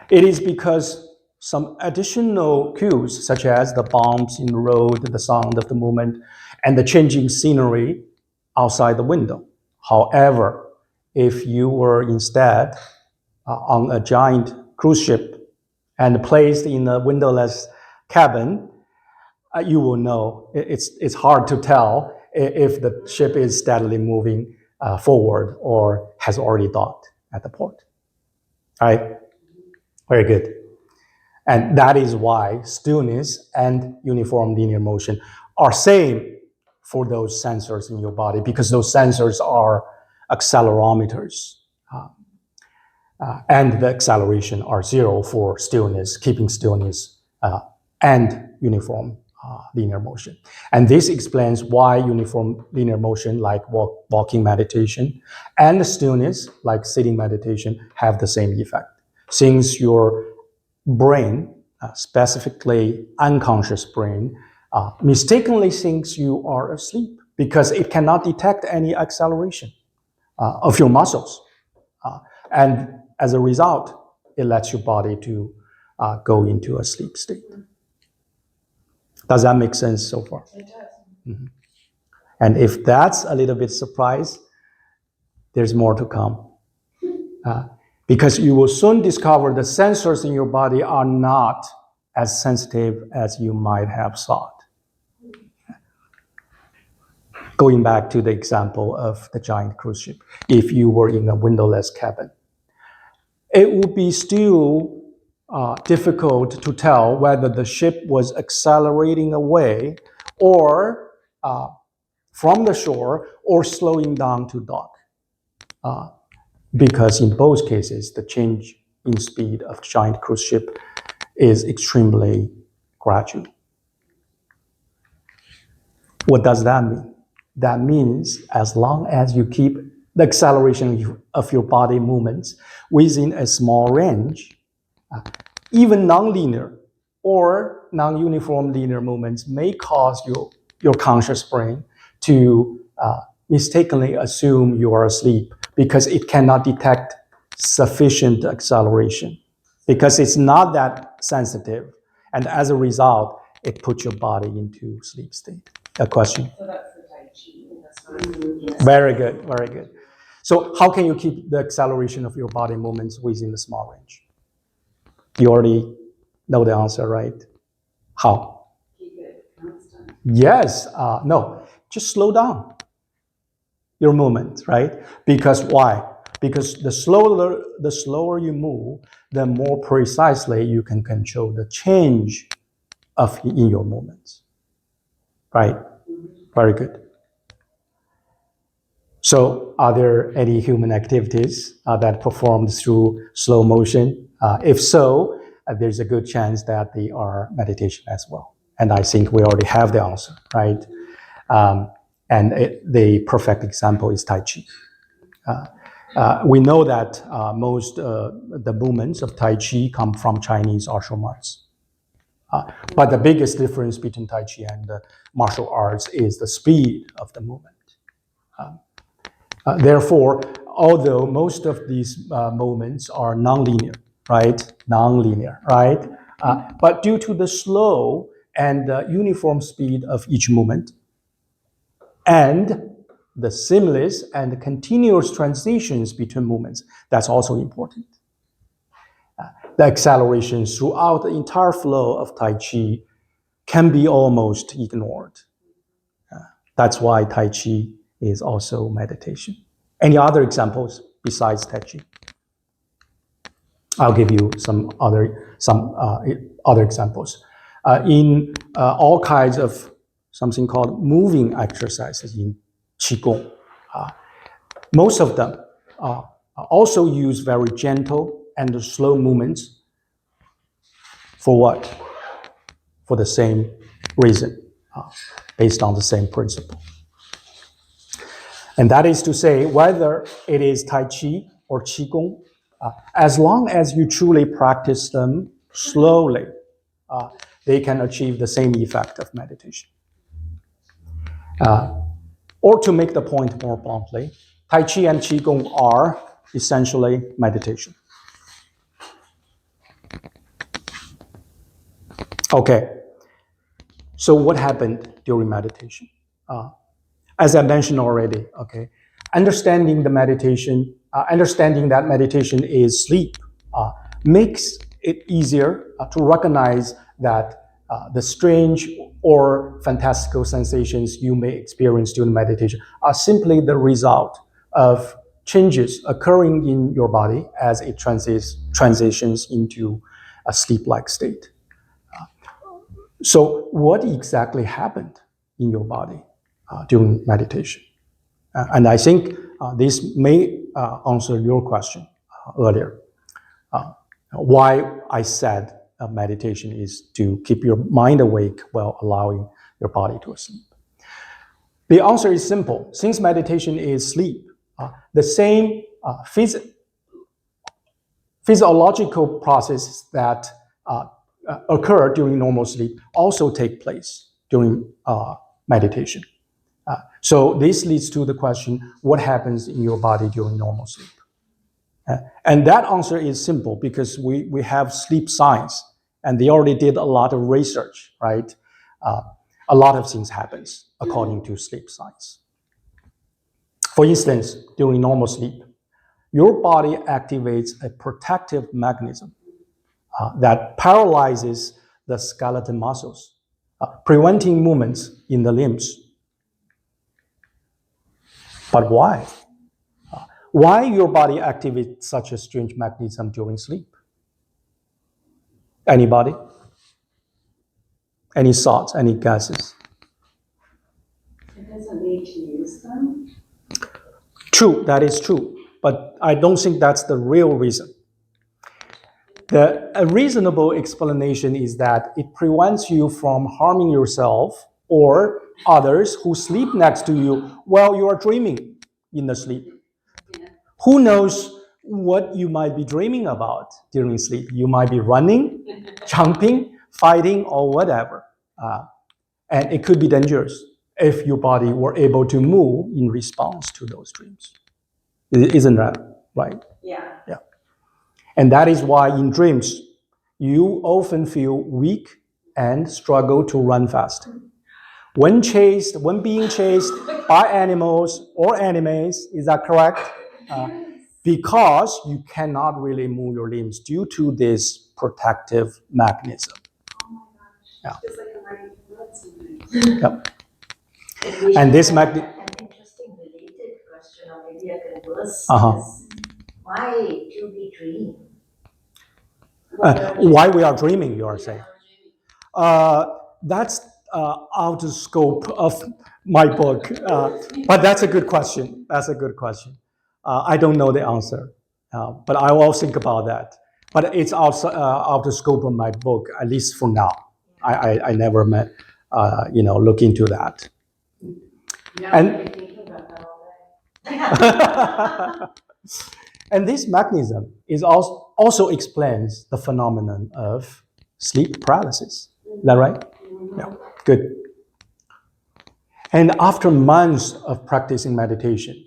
It is because some additional cues, such as the bumps in the road, the sound of the movement, and the changing scenery, outside the window. However, if you were instead on a giant cruise ship and placed in a windowless cabin, you will know it's hard to tell if the ship is steadily moving forward or has already docked at the port. All right? Very good. And that is why stillness and uniform linear motion are same for those sensors in your body, because those sensors are accelerometers. And the acceleration are 0 for stillness, keeping stillness, and uniform linear motion. And this explains why uniform linear motion, like walking meditation, and stillness, like sitting meditation, have the same effect. Since your brain, specifically unconscious brain, mistakenly thinks you are asleep because it cannot detect any acceleration of your muscles. And as a result, it lets your body to go into a sleep state. Does that make sense so far? It does. Mm-hmm. And if that's a little bit surprise, there's more to come. Because you will soon discover the sensors in your body are not as sensitive as you might have thought. Going back to the example of the giant cruise ship, if you were in a windowless cabin, it would be still difficult to tell whether the ship was accelerating away or from the shore or slowing down to dock. Because in both cases, the change in speed of giant cruise ship is extremely gradual. What does that mean? That means as long as you keep the acceleration of your body movements within a small range, even nonlinear or non-uniform linear movements may cause your conscious brain to mistakenly assume you are asleep because it cannot detect sufficient acceleration, because it's not that sensitive. And as a result, it puts your body into sleep state. A question? So that's the Tai Chi, that's what I'm Yes. Very good, very good. So how can you keep the acceleration of your body movements within the small range? You already know the answer, right? How? keep it constant. Yes, no, just slow down your movement, right? Because why? Because the slower you move, the more precisely you can control the change in your movements, right? Very good. So are there any human activities that performed through slow motion? If so, there's a good chance that they are meditation as well. And I think we already have the answer, right? The perfect example is Tai Chi. We know that most the movements of Tai Chi come from Chinese martial arts. But the biggest difference between Tai Chi and martial arts is the speed of the movement. Therefore, although most of these movements are nonlinear, right? Nonlinear, right? But due to the slow and uniform speed of each movement and the seamless and continuous transitions between movements, that's also important. The acceleration throughout the entire flow of Tai Chi can be almost ignored. That's why Tai Chi is also meditation. Any other examples besides Tai Chi? I'll give you some other examples. In all kinds of something called moving exercises in Qigong, most of them also use very gentle and slow movements. For what? For the same reason, based on the same principle. And that is to say, whether it is Tai Chi or Qigong, as long as you truly practice them slowly, they can achieve the same effect of meditation. Or to make the point more bluntly, Tai Chi and Qigong are essentially meditation. Okay, so what happened during meditation? as I mentioned already, okay, understanding that meditation is sleep makes it easier to recognize that the strange or fantastical sensations you may experience during meditation are simply the result of changes occurring in your body as it transitions into a sleep-like state. So what exactly happened in your body during meditation? And I think this may answer your question earlier. Why I said meditation is to keep your mind awake while allowing your body to sleep. The answer is simple. Since meditation is sleep, the same physiological processes that occur during normal sleep also take place during meditation. So this leads to the question, what happens in your body during normal sleep? And that answer is simple because we have sleep science and they already did a lot of research, right? A lot of things happens according to sleep science. For instance, during normal sleep, your body activates a protective mechanism that paralyzes the skeletal muscles, preventing movements in the limbs. But why? Why your body activates such a strange mechanism during sleep? Anybody? Any thoughts, any guesses? It doesn't need to use them. True, that is true. But I don't think that's the real reason. A reasonable explanation is that it prevents you from harming yourself or others who sleep next to you while you are dreaming in the sleep. Who knows what you might be dreaming about during sleep? You might be running, jumping, fighting, or whatever. And it could be dangerous if your body were able to move in response to those dreams. Isn't that right? Yeah. And that is why in dreams, you often feel weak and struggle to run fast. When being chased by animals or enemies, is that correct? Because you cannot really move your limbs due to this protective mechanism. Oh my gosh. It's like I'm ready to blood something. And this An interesting related question, or maybe a converse, is why do we dream? Why we are dreaming, you are saying? That's out of scope of my book, but that's a good question. I don't know the answer, but I will think about that. But it's also out of scope of my book, at least for now. I never look into that. Yeah, And- I've been thinking about that all day. And this mechanism is also explains the phenomenon of sleep paralysis. Is that right? Yeah, good. And after months of practicing meditation,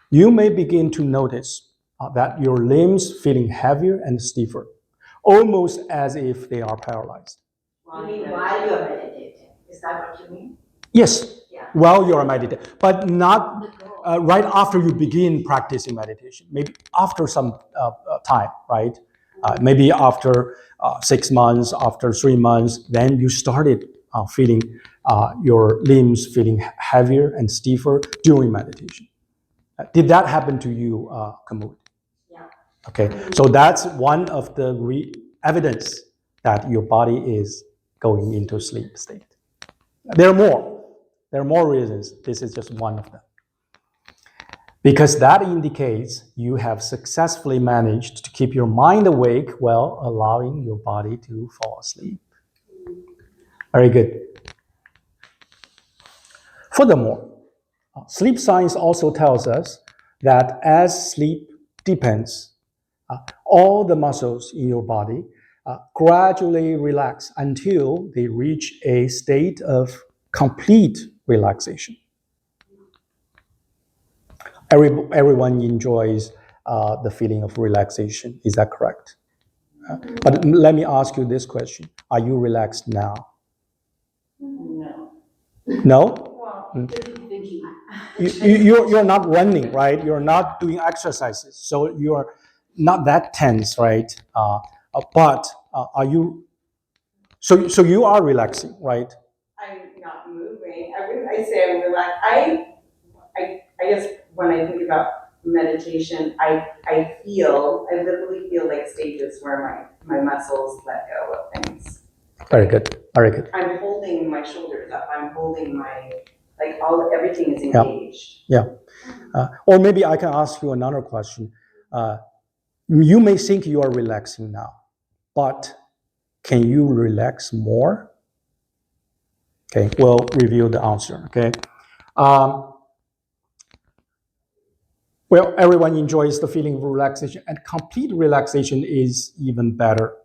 you may begin to notice that your limbs feeling heavier and stiffer, almost as if they are paralyzed. You mean while you're meditating? Is that what you mean? Yes, Yeah. while you are meditating, but not right after you begin practicing meditation. Maybe after some time, right? Maybe after 6 months, after 3 months, then you started feeling your limbs feeling heavier and stiffer during meditation. Did that happen to you, Kamut? Yeah. Okay, so that's one of the evidence that your body is going into sleep state. There are more. There are more reasons. This is just one of them. Because that indicates you have successfully managed to keep your mind awake while allowing your body to fall asleep. Very good. Furthermore, sleep science also tells us that as sleep deepens, all the muscles in your body gradually relax until they reach a state of complete relaxation. Everyone enjoys the feeling of relaxation. Is that correct? But let me ask you this question. Are you relaxed now? No. No? Well, Thinking. you're not running, right? You're not doing exercises, so you're not that tense, right? But are you? So you are relaxing, right? I'm not moving. I say I'm relaxed. I guess when I think about meditation, I literally feel like stages where my muscles let go of things. Very good, very good. I'm holding my shoulders up. I'm holding everything is Yeah. engaged. Or maybe I can ask you another question. You may think you are relaxing now, but can you relax more? Okay, we'll review the answer. Okay. Well, everyone enjoys the feeling of relaxation, and complete relaxation is even better.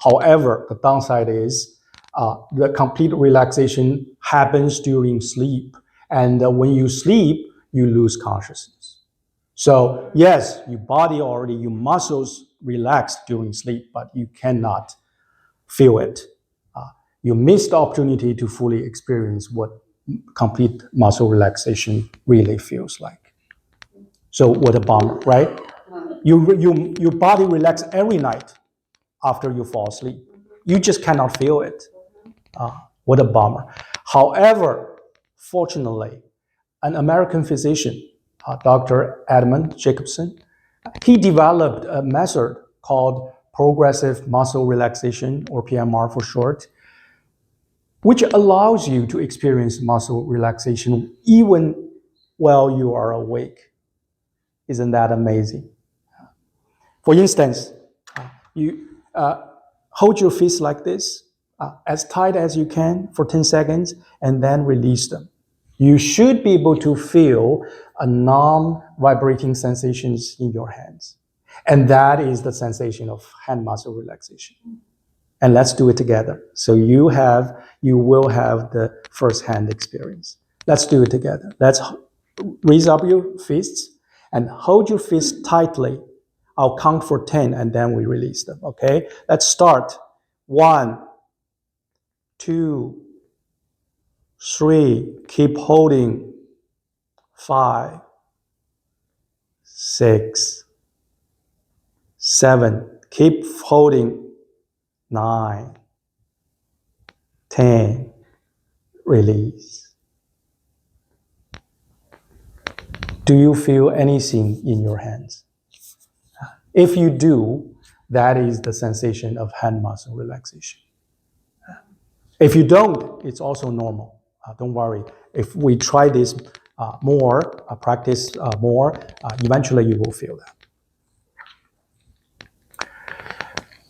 However, the downside is the complete relaxation happens during sleep, and when you sleep, you lose consciousness. So yes, your muscles relax during sleep, but you cannot feel it. You miss the opportunity to fully experience what complete muscle relaxation really feels like. So what a bummer, right? Your body relax every night after you fall asleep. You just cannot feel it. What a bummer. However, fortunately, an American physician, Dr. Edmund Jacobson, he developed a method called progressive muscle relaxation, or PMR for short, which allows you to experience muscle relaxation even while you are awake. Isn't that amazing? For instance, you hold your fists like this, as tight as you can for 10 seconds, and then release them. You should be able to feel a non-vibrating sensations in your hands. And that is the sensation of hand muscle relaxation. And let's do it together. So you will have the first-hand experience. Let's do it together. Let's raise up your fists and hold your fists tightly. I'll count for 10 and then we release them, okay? Let's start. 1, 2, 3, keep holding. 5, 6, 7, keep holding. 9, 10, release. Do you feel anything in your hands? If you do, that is the sensation of hand muscle relaxation. If you don't, it's also normal. Don't worry. If we try this more, practice more, eventually you will feel that.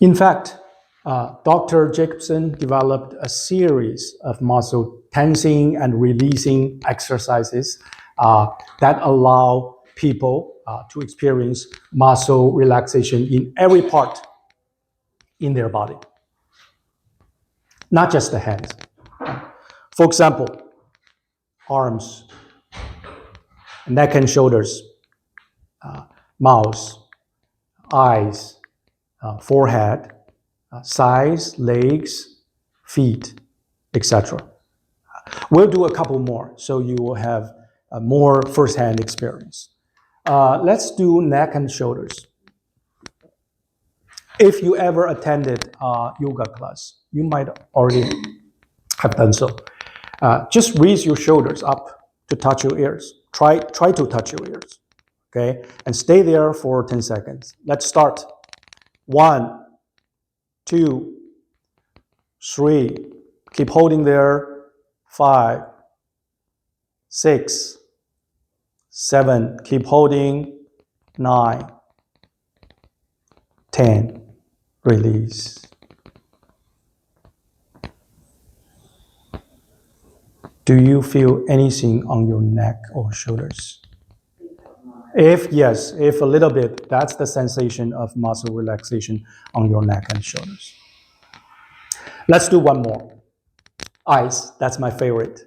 In fact, Dr. Jacobson developed a series of muscle tensing and releasing exercises that allow people to experience muscle relaxation in every part in their body, not just the hands. For example, arms, neck and shoulders, mouth, eyes, forehead, thighs, legs, feet, etc. We'll do a couple more, so you will have a more first-hand experience. Let's do neck and shoulders. If you ever attended a yoga class, you might already have done so. Just raise your shoulders up to touch your ears. Try to touch your ears, okay? And stay there for 10 seconds. Let's start. 1, 2, 3. Keep holding there. 5, 6, 7. Keep holding. 9, 10. Release. Do you feel anything on your neck or shoulders? If yes, if a little bit, that's the sensation of muscle relaxation on your neck and shoulders. Let's do one more. Eyes, that's my favorite.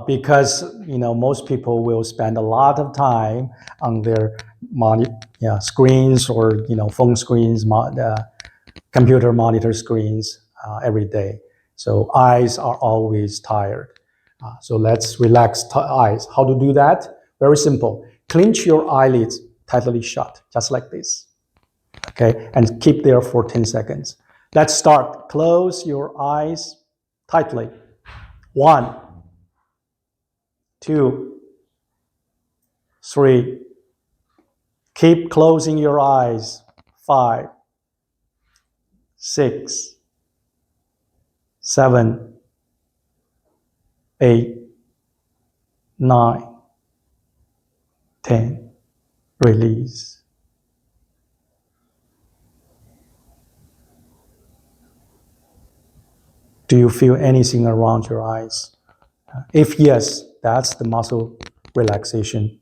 Because most people will spend a lot of time on their screens or phone screens, computer monitor screens every day. So eyes are always tired. So let's relax eyes. How to do that? Very simple. Clench your eyelids tightly shut, just like this. Okay, and keep there for 10 seconds. Let's start. Close your eyes tightly. 1, 2, 3. Keep closing your eyes. 5, 6, 7, 8, 9, 10. Release. Do you feel anything around your eyes? If yes, that's the muscle relaxation,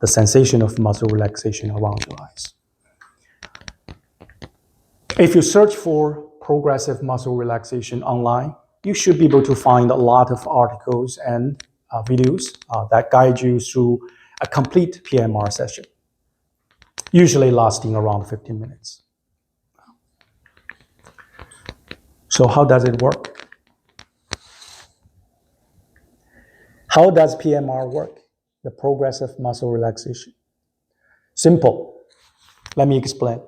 the sensation of muscle relaxation around your eyes. If you search for progressive muscle relaxation online, you should be able to find a lot of articles and videos that guide you through a complete PMR session, usually lasting around 15 minutes. So how does it work? How does PMR work? The progressive muscle relaxation. Simple. Let me explain.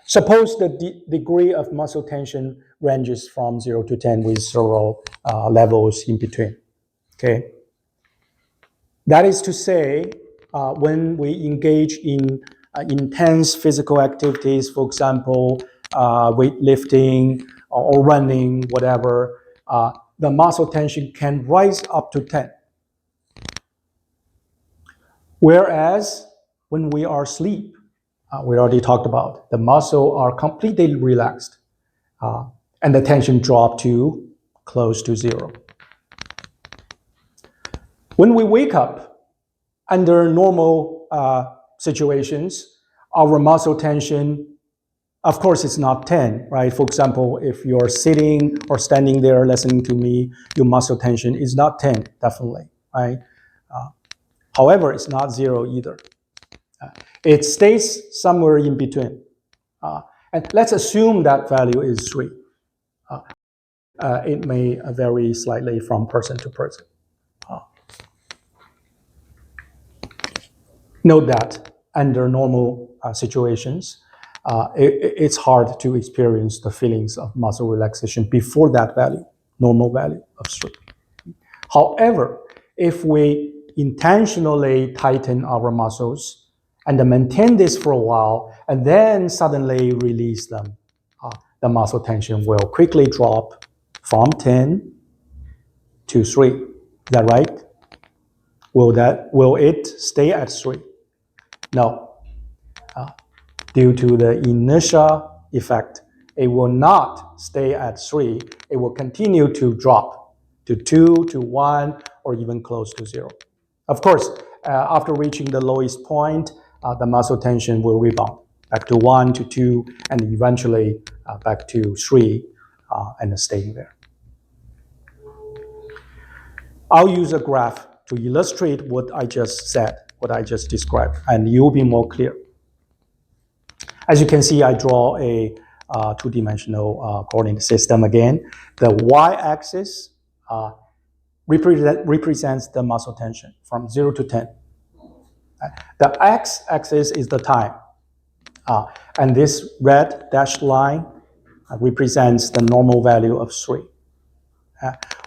Suppose the degree of muscle tension ranges from 0 to 10 with several levels in between. Okay. That is to say, when we engage in intense physical activities, for example, weightlifting or running, whatever, the muscle tension can rise up to 10. Whereas when we are asleep, we already talked about, the muscles are completely relaxed and the tension drops to close to 0. When we wake up under normal situations, our muscle tension, of course, it's not 10, right? For example, if you're sitting or standing there listening to me, your muscle tension is not 10, definitely, right? However, it's not 0 either. It stays somewhere in between. And let's assume that value is 3. It may vary slightly from person to person. Note that under normal situations, it's hard to experience the feelings of muscle relaxation before that value, normal value of 3. However, if we intentionally tighten our muscles and maintain this for a while and then suddenly release them, the muscle tension will quickly drop from 10 to 3. Is that right? Will it stay at 3? No. Due to the inertia effect, it will not stay at 3. It will continue to drop to 2, to 1, or even close to 0. Of course, after reaching the lowest point, the muscle tension will rebound back to 1, to 2, and eventually back to 3, and staying there. I'll use a graph to illustrate what I just said, what I just described, and you'll be more clear. As you can see, I draw a two-dimensional coordinate system again. The y-axis represents the muscle tension from 0 to 10. The x-axis is the time. And this red dashed line represents the normal value of 3.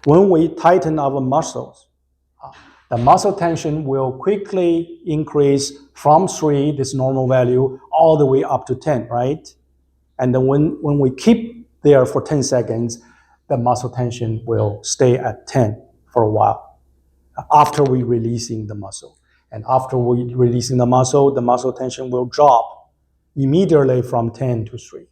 When we tighten our muscles, the muscle tension will quickly increase from 3, this normal value, all the way up to 10, right? And then when we keep there for 10 seconds, the muscle tension will stay at 10 for a while after we releasing the muscle. And after we releasing the muscle tension will drop immediately from 10 to 3.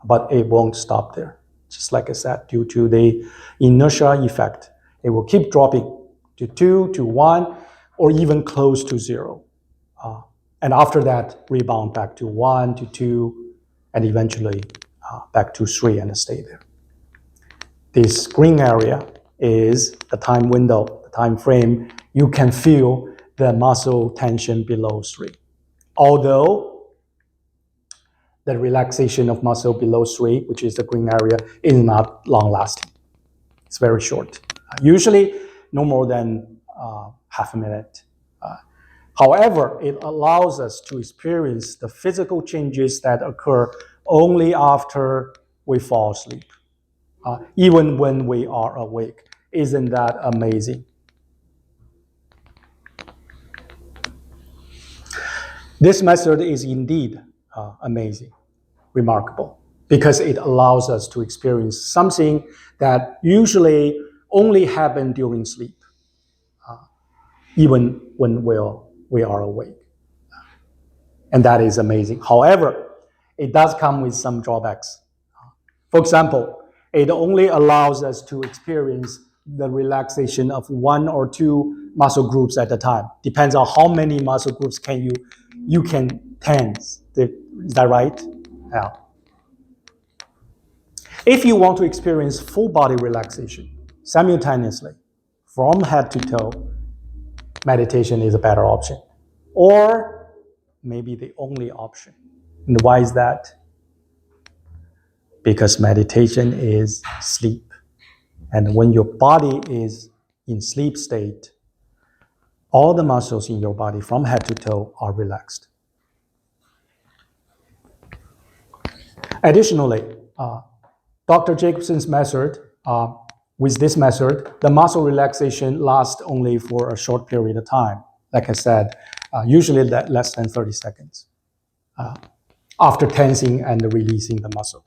But it won't stop there. Just like I said, due to the inertia effect, it will keep dropping to 2, to 1, or even close to 0. And after that, rebound back to 1, to 2, and eventually back to 3 and stay there. This green area is the time window, the time frame. You can feel the muscle tension below 3. Although the relaxation of muscle below 3, which is the green area, is not long lasting. It's very short. Usually no more than half a minute However, it allows us to experience the physical changes that occur only after we fall asleep, even when we are awake. Isn't that amazing? This method is indeed amazing, remarkable, because it allows us to experience something that usually only happens during sleep, even when we are awake. And that is amazing. However, it does come with some drawbacks. For example, it only allows us to experience the relaxation of one or two muscle groups at a time. Depends on how many muscle groups you can tense. Is that right? Yeah. If you want to experience full body relaxation simultaneously from head to toe, meditation is a better option, or maybe the only option. And why is that? Because meditation is sleep. And when your body is in sleep state, all the muscles in your body from head to toe are relaxed. Additionally, Dr. Jacobson's method, with this method, the muscle relaxation lasts only for a short period of time. Like I said, usually less than 30 seconds after tensing and releasing the muscle.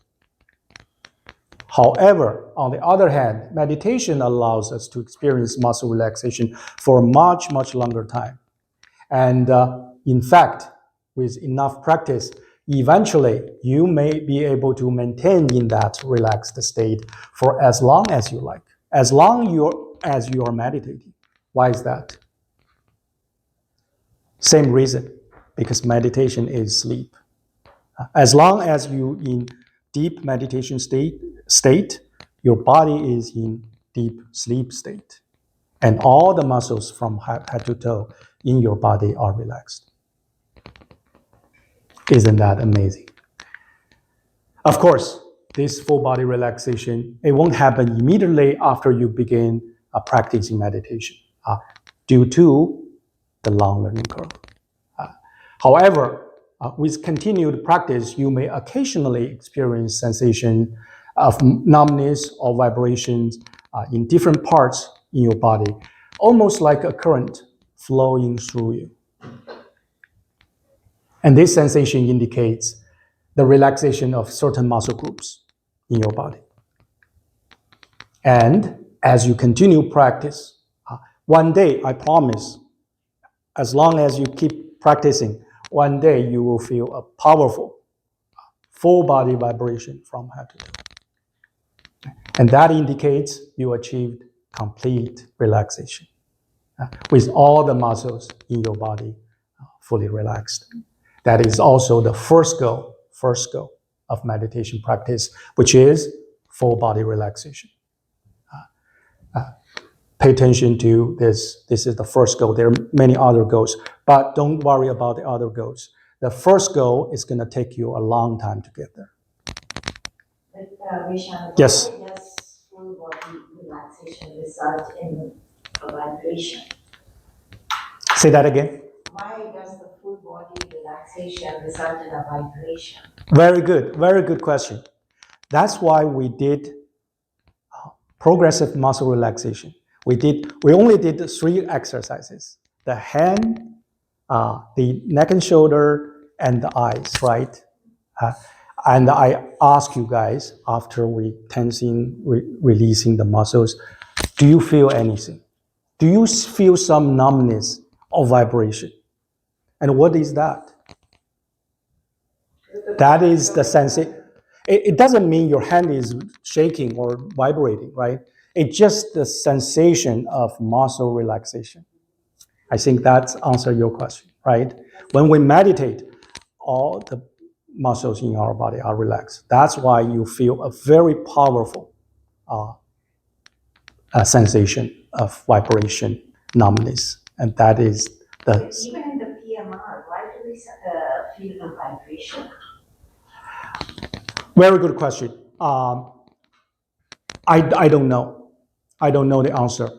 However, on the other hand, meditation allows us to experience muscle relaxation for a much, much longer time. And in fact, with enough practice, eventually you may be able to maintain in that relaxed state for as long as you like, as long as you are meditating. Why is that? Same reason, because meditation is sleep. As long as you in deep meditation state, your body is in deep sleep state. And all the muscles from head to toe in your body are relaxed. Isn't that amazing? Of course, this full body relaxation, it won't happen immediately after you begin practicing meditation due to the long learning curve. However, with continued practice, you may occasionally experience sensation of numbness or vibrations in different parts in your body, almost like a current flowing through you. And this sensation indicates the relaxation of certain muscle groups in your body. And as you continue practice, one day, I promise, as long as you keep practicing, one day you will feel a powerful, full body vibration from head to toe. And that indicates you achieved complete relaxation with all the muscles in your body fully relaxed. That is also the first goal of meditation practice, which is full body relaxation. Pay attention to this. This is the first goal. There are many other goals, but don't worry about the other goals. The first goal is going to take you a long time to get there. Vishaan, Yes. why does full body relaxation result in a vibration? Say that again. Why does the full body relaxation result in a vibration? Very good question. That's why we did progressive muscle relaxation. We only did 3 exercises: the hand, the neck and shoulder, and the eyes, right? And I ask you guys, after we tensing, releasing the muscles, do you feel anything? Do you feel some numbness or vibration? And what is that? That is the sensation. It doesn't mean your hand is shaking or vibrating, right? It's just the sensation of muscle relaxation. I think that's answer your question, right? When we meditate, all the muscles in our body are relaxed. That's why you feel a very powerful sensation of vibration, numbness, and that is the. Even in the PMR, why do we feel the vibration? Very good question. I don't know. I don't know the answer.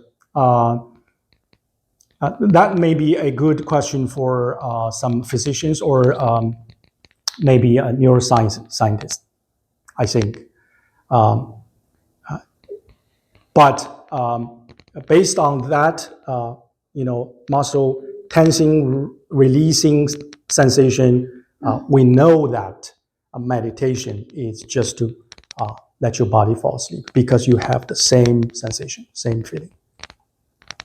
That may be a good question for some physicians or maybe a neuroscience scientist, I think. But based on that, muscle tensing, releasing sensation, we know that meditation is just to let your body fall asleep because you have the same sensation, same feeling.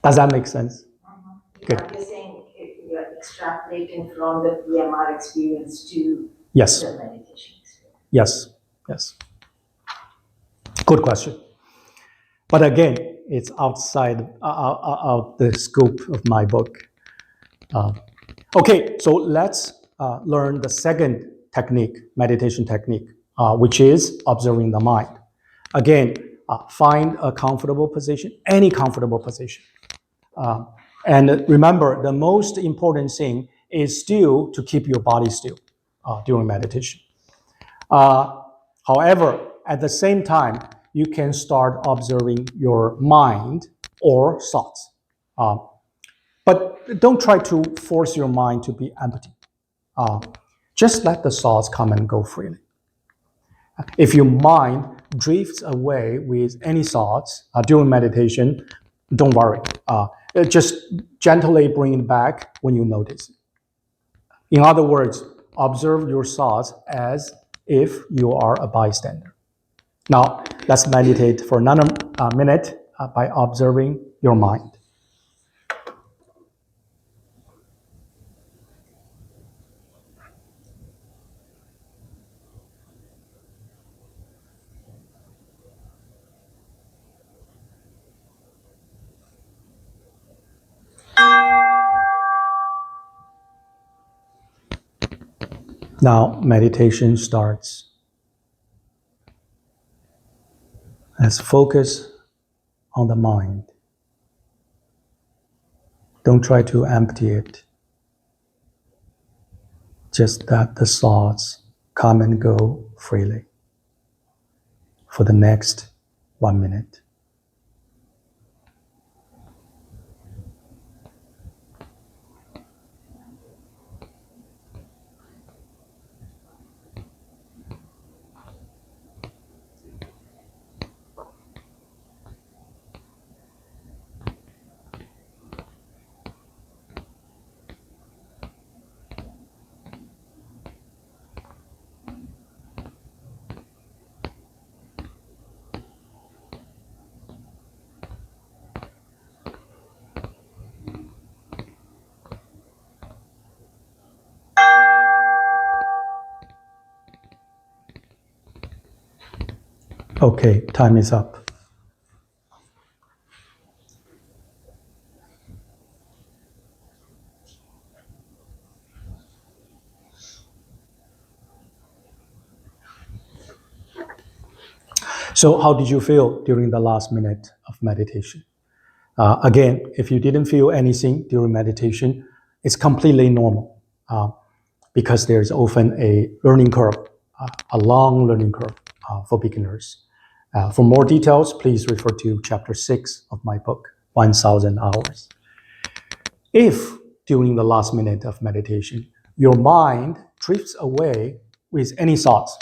Does that make sense? Good. You're saying you're extrapolating from the PMR experience to Yes. the meditation experience. Yes. Yes. Good question. But again, it's outside of the scope of my book. Okay, so let's learn the second technique, meditation technique, which is observing the mind. Again, find a comfortable position, any comfortable position. And remember, the most important thing is still to keep your body still during meditation. However, at the same time, you can start observing your mind or thoughts. But don't try to force your mind to be empty. Just let the thoughts come and go freely. If your mind drifts away with any thoughts during meditation, don't worry. Just gently bring it back when you notice. In other words, observe your thoughts as if you are a bystander. Now, let's meditate for another minute by observing your mind. Now, meditation starts. Let's focus on the mind. Don't try to empty it. Just let the thoughts come and go freely for the next 1 minute. Okay, time is up. So how did you feel during the last minute of meditation? Again, if you didn't feel anything during meditation, it's completely normal because there's often a learning curve, a long learning curve for beginners. For more details, please refer to chapter 6 of my book, 1000 Hours. If during the last minute of meditation, your mind drifts away with any thoughts,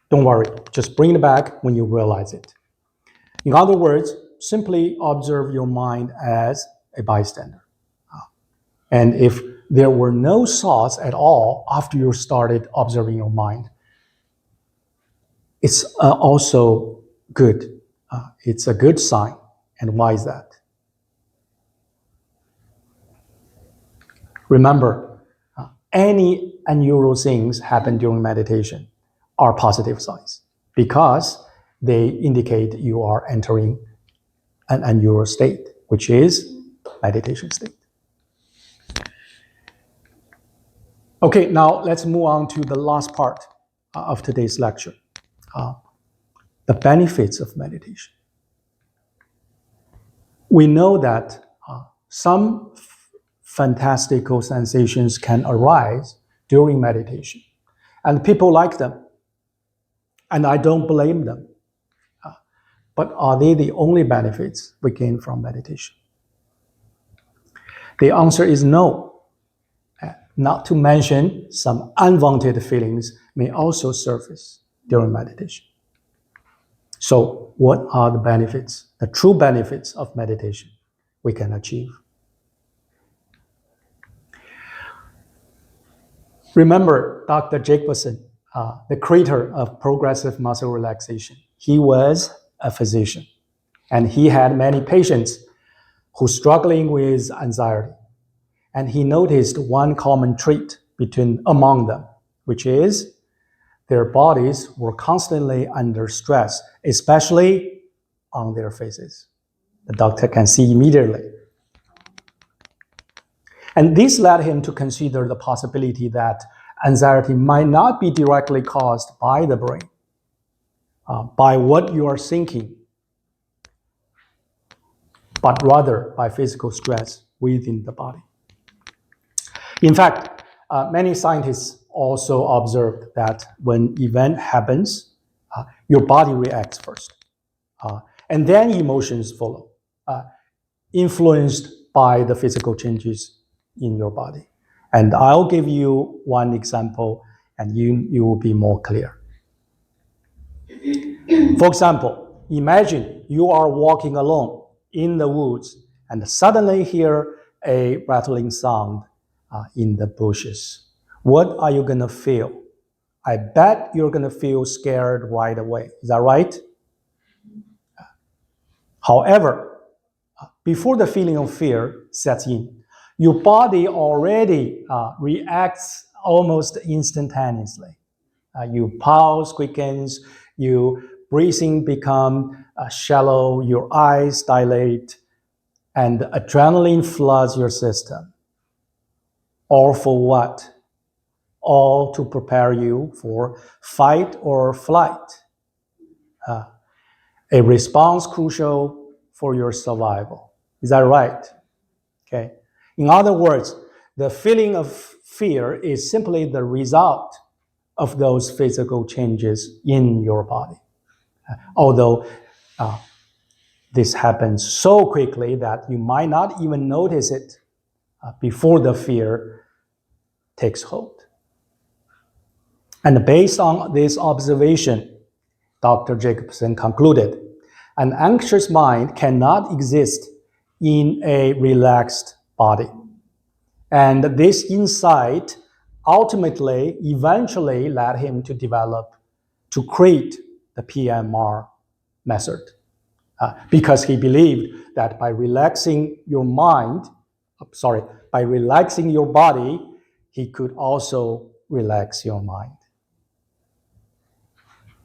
don't worry, just bring it back when you realize it. In other words, simply observe your mind as a bystander. And if there were no thoughts at all after you started observing your mind, it's also good. It's a good sign. And why is that? Remember, any unusual things happen during meditation are positive signs because they indicate you are entering an unusual state, which is meditation state. Okay, now let's move on to the last part of today's lecture, the benefits of meditation. We know that some fantastical sensations can arise during meditation, and people like them, and I don't blame them. But are they the only benefits we gain from meditation? The answer is no. Not to mention some unwanted feelings may also surface during meditation. So what are the benefits, the true benefits of meditation we can achieve? Remember Dr. Jacobson, the creator of progressive muscle relaxation. He was a physician, and he had many patients who were struggling with anxiety. And he noticed one common trait among them, which is their bodies were constantly under stress, especially on their faces. The doctor can see immediately. And this led him to consider the possibility that anxiety might not be directly caused by the brain, by what you are thinking, but rather by physical stress within the body. In fact, many scientists also observed that when event happens, your body reacts first, and then emotions follow, influenced by the physical changes in your body. And I'll give you one example, and you will be more clear. For example, imagine you are walking alone in the woods and suddenly hear a rattling sound in the bushes. What are you going to feel? I bet you're going to feel scared right away. Is that right? However, before the feeling of fear sets in, your body already reacts almost instantaneously. Your pulse quickens, your breathing becomes shallow, your eyes dilate, and adrenaline floods your system. All for what? All to prepare you for fight or flight. A response crucial for your survival. Is that right? Okay. In other words, the feeling of fear is simply the result of those physical changes in your body. Although this happens so quickly that you might not even notice it before the fear takes hold. And based on this observation, Dr. Jacobson concluded, an anxious mind cannot exist in a relaxed body. And this insight eventually led him to create the PMR method. Because he believed that by relaxing your body, he could also relax your mind.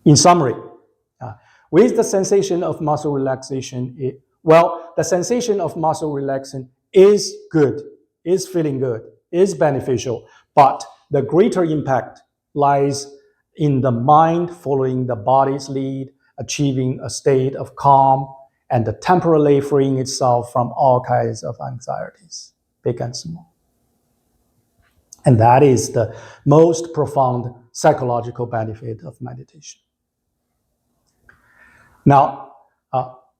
In summary, with the sensation of muscle relaxation, the sensation of muscle relaxation is good, is feeling good, is beneficial, but the greater impact lies in the mind following the body's lead, achieving a state of calm, and temporarily freeing itself from all kinds of anxieties, big and small. And that is the most profound psychological benefit of meditation. Now,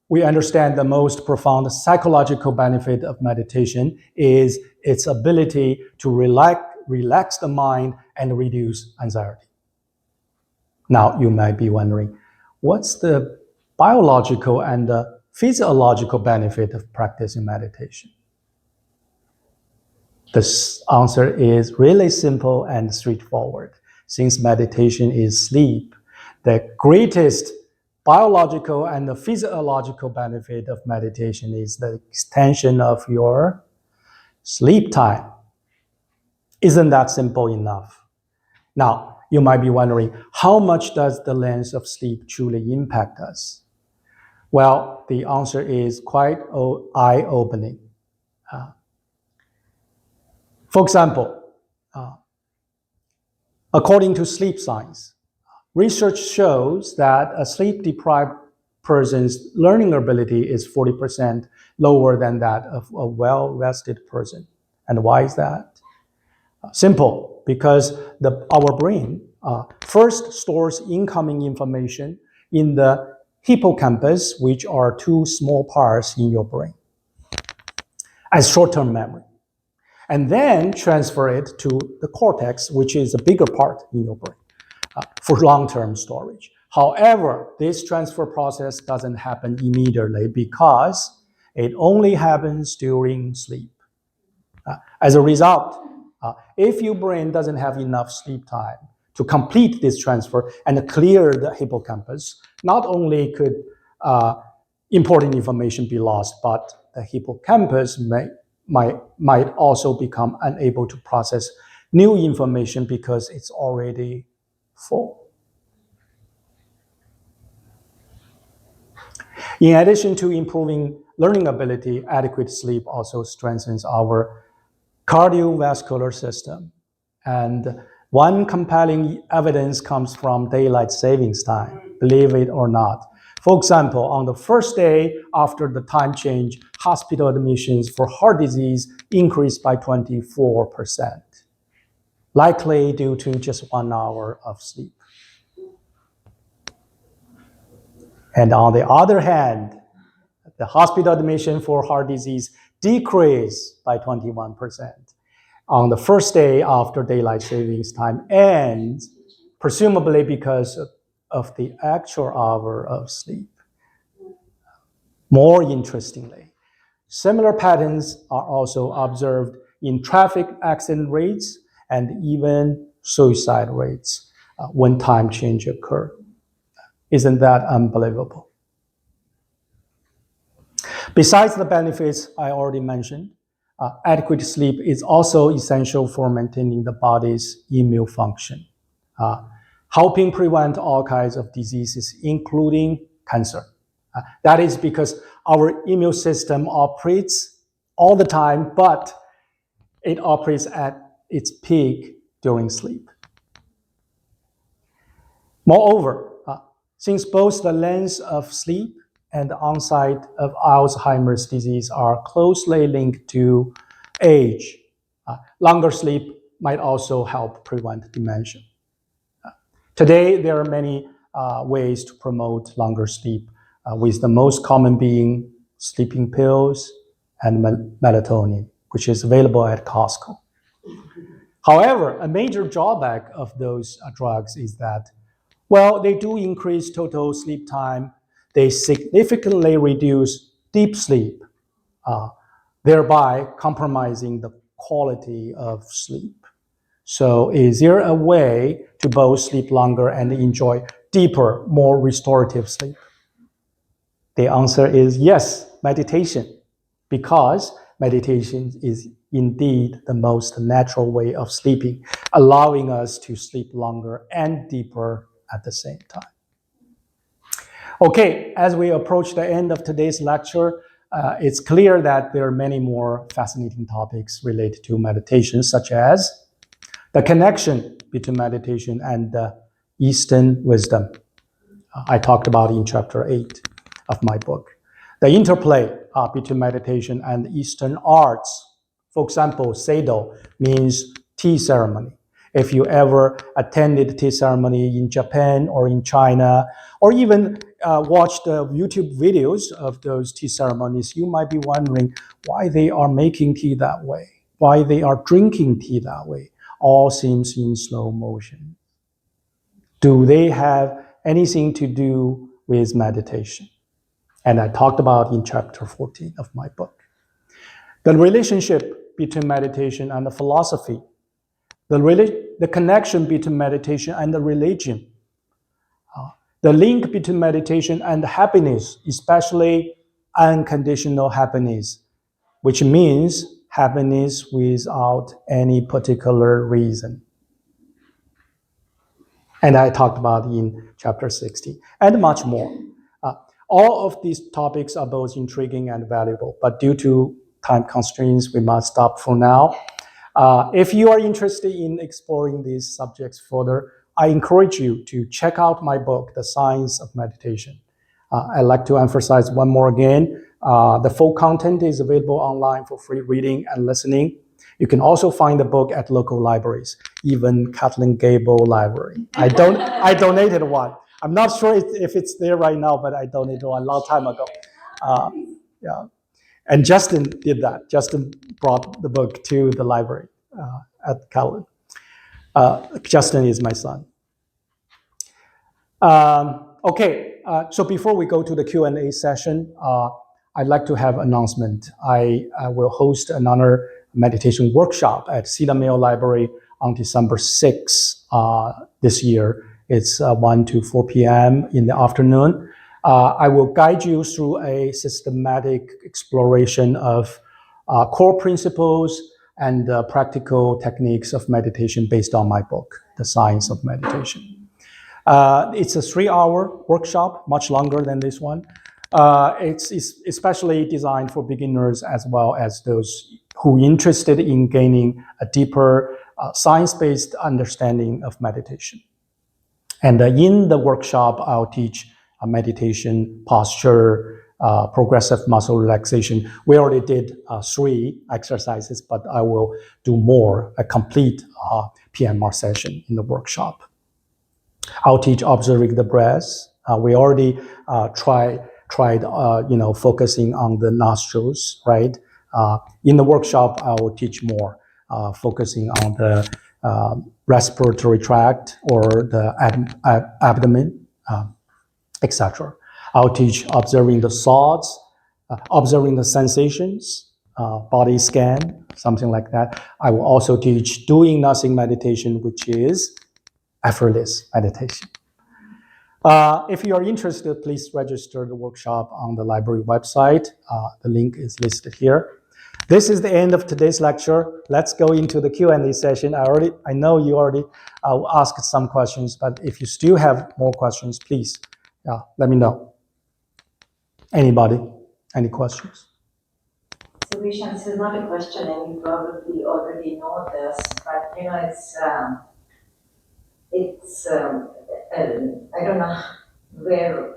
we understand the most profound psychological benefit of meditation is its ability to relax the mind and reduce anxiety. Now, you might be wondering, what's the biological and the physiological benefit of practicing meditation? The answer is really simple and straightforward. Since meditation is sleep, the greatest biological and the physiological benefit of meditation is the extension of your sleep time. Isn't that simple enough? Now, you might be wondering, how much does the length of sleep truly impact us? Well, the answer is quite eye-opening. For example, according to sleep science, research shows that a sleep-deprived person's learning ability is 40% lower than that of a well-rested person. And why is that? Simple, because our brain first stores incoming information in the hippocampus, which are two small parts in your brain, as short-term memory. and then transfer it to the cortex, which is a bigger part in your brain, for long-term storage. However, this transfer process doesn't happen immediately because it only happens during sleep. As a result, if your brain doesn't have enough sleep time to complete this transfer and clear the hippocampus, not only could important information be lost, but the hippocampus might also become unable to process new information because it's already full. In addition to improving learning ability, adequate sleep also strengthens our cardiovascular system. And one compelling evidence comes from daylight savings time, believe it or not. For example, on the first day after the time change, hospital admissions for heart disease increased by 24%, likely due to just 1 hour of sleep. And on the other hand, the hospital admission for heart disease decreased by 21% on the first day after daylight savings time, and presumably because of the actual hour of sleep. More interestingly, similar patterns are also observed in traffic accident rates and even suicide rates when time change occur. Isn't that unbelievable? Besides the benefits I already mentioned, adequate sleep is also essential for maintaining the body's immune function, helping prevent all kinds of diseases, including cancer. That is because our immune system operates all the time, but it operates at its peak during sleep. Moreover, since both the length of sleep and the onset of Alzheimer's disease are closely linked to age, longer sleep might also help prevent dementia. Today, there are many ways to promote longer sleep, with the most common being sleeping pills and melatonin, which is available at Costco. However, a major drawback of those drugs is that, well, they do increase total sleep time. They significantly reduce deep sleep, thereby compromising the quality of sleep. So is there a way to both sleep longer and enjoy deeper, more restorative sleep? The answer is yes, meditation, because meditation is indeed the most natural way of sleeping, allowing us to sleep longer and deeper at the same time. Okay, as we approach the end of today's lecture, it's clear that there are many more fascinating topics related to meditation, such as the connection between meditation and Eastern wisdom. I talked about in chapter 8 of my book. The interplay between meditation and Eastern arts. For example, Seido means tea ceremony. If you ever attended tea ceremony in Japan or in China, or even watched YouTube videos of those tea ceremonies, you might be wondering why they are making tea that way, why they are drinking tea that way. All seems in slow motion. Do they have anything to do with meditation? And I talked about in chapter 14 of my book. The relationship between meditation and the philosophy, the connection between meditation and the religion, the link between meditation and happiness, especially unconditional happiness, which means happiness without any particular reason. And I talked about in chapter 60, and much more. All of these topics are both intriguing and valuable, but due to time constraints, we must stop for now. If you are interested in exploring these subjects further, I encourage you to check out my book, The Science of Meditation. I'd like to emphasize one more again. The full content is available online for free reading and listening. You can also find the book at local libraries, even Kathleen Gable Library. I donated one. I'm not sure if it's there right now, but I donated one a long time ago. Yeah. And Justin did that. Justin brought the book to the library at Calvin. Justin is my son. Okay, so before we go to the Q&A session, I'd like to have an announcement. I will host another meditation workshop at Cedar Mill Library on December 6th this year. It's 1 to 4 p.m. in the afternoon. I will guide you through a systematic exploration of core principles and practical techniques of meditation based on my book, The Science of Meditation. It's a 3-hour workshop, much longer than this one. It's especially designed for beginners as well as those who are interested in gaining a deeper science-based understanding of meditation. And in the workshop, I'll teach meditation, posture, progressive muscle relaxation. We already did 3 exercises, but I will do more, a complete PMR session in the workshop. I'll teach observing the breath. We already tried focusing on the nostrils, right? In the workshop, I will teach more, focusing on the respiratory tract or the abdomen, etc. I'll teach observing the thoughts, observing the sensations, body scan, something like that. I will also teach doing nothing meditation, which is effortless meditation. If you are interested, please register the workshop on the library website. The link is listed here. This is the end of today's lecture. Let's go into the Q&A session. I know you already asked some questions, but if you still have more questions, please let me know. Anybody? Any questions? So Vishan, this is not a question and you probably already know this, but I don't know where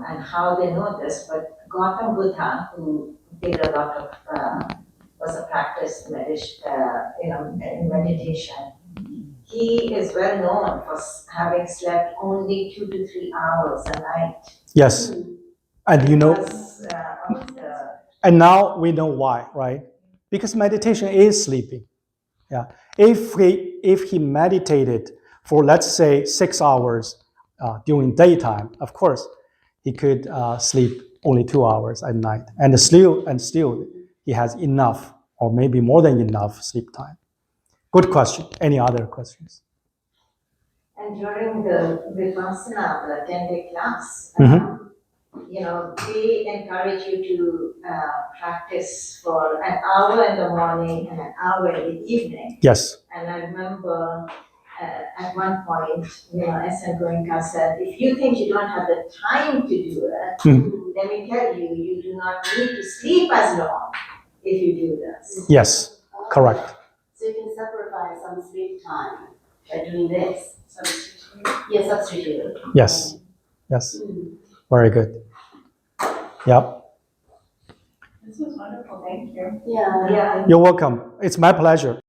and how they know this, but Gautam Buddha, who did a lot of, was a practice in meditation, he is well known for having slept only 2 to 3 hours a night. Yes. And you know, Because of the and now we know why, right? Because meditation is sleeping. Yeah. If he meditated for, let's say, 6 hours during daytime, of course, he could sleep only 2 hours at night, and still he has enough, or maybe more than enough sleep time. Good question. Any other questions? And during the Vipassana, the 10-day class, we encourage you to practice for an hour in the morning and an hour in the evening. Yes. And I remember at one point, S.N. Goenka said, if you think you don't have the time to do it, let me tell you, you do not need to sleep as long if you do this. Yes, correct. So you can sacrifice some sleep time by doing this. Substitute. Yes, substitute. Yes. Very good. Yep. This was wonderful, thank you. Yeah. Yeah. You're welcome. It's my pleasure.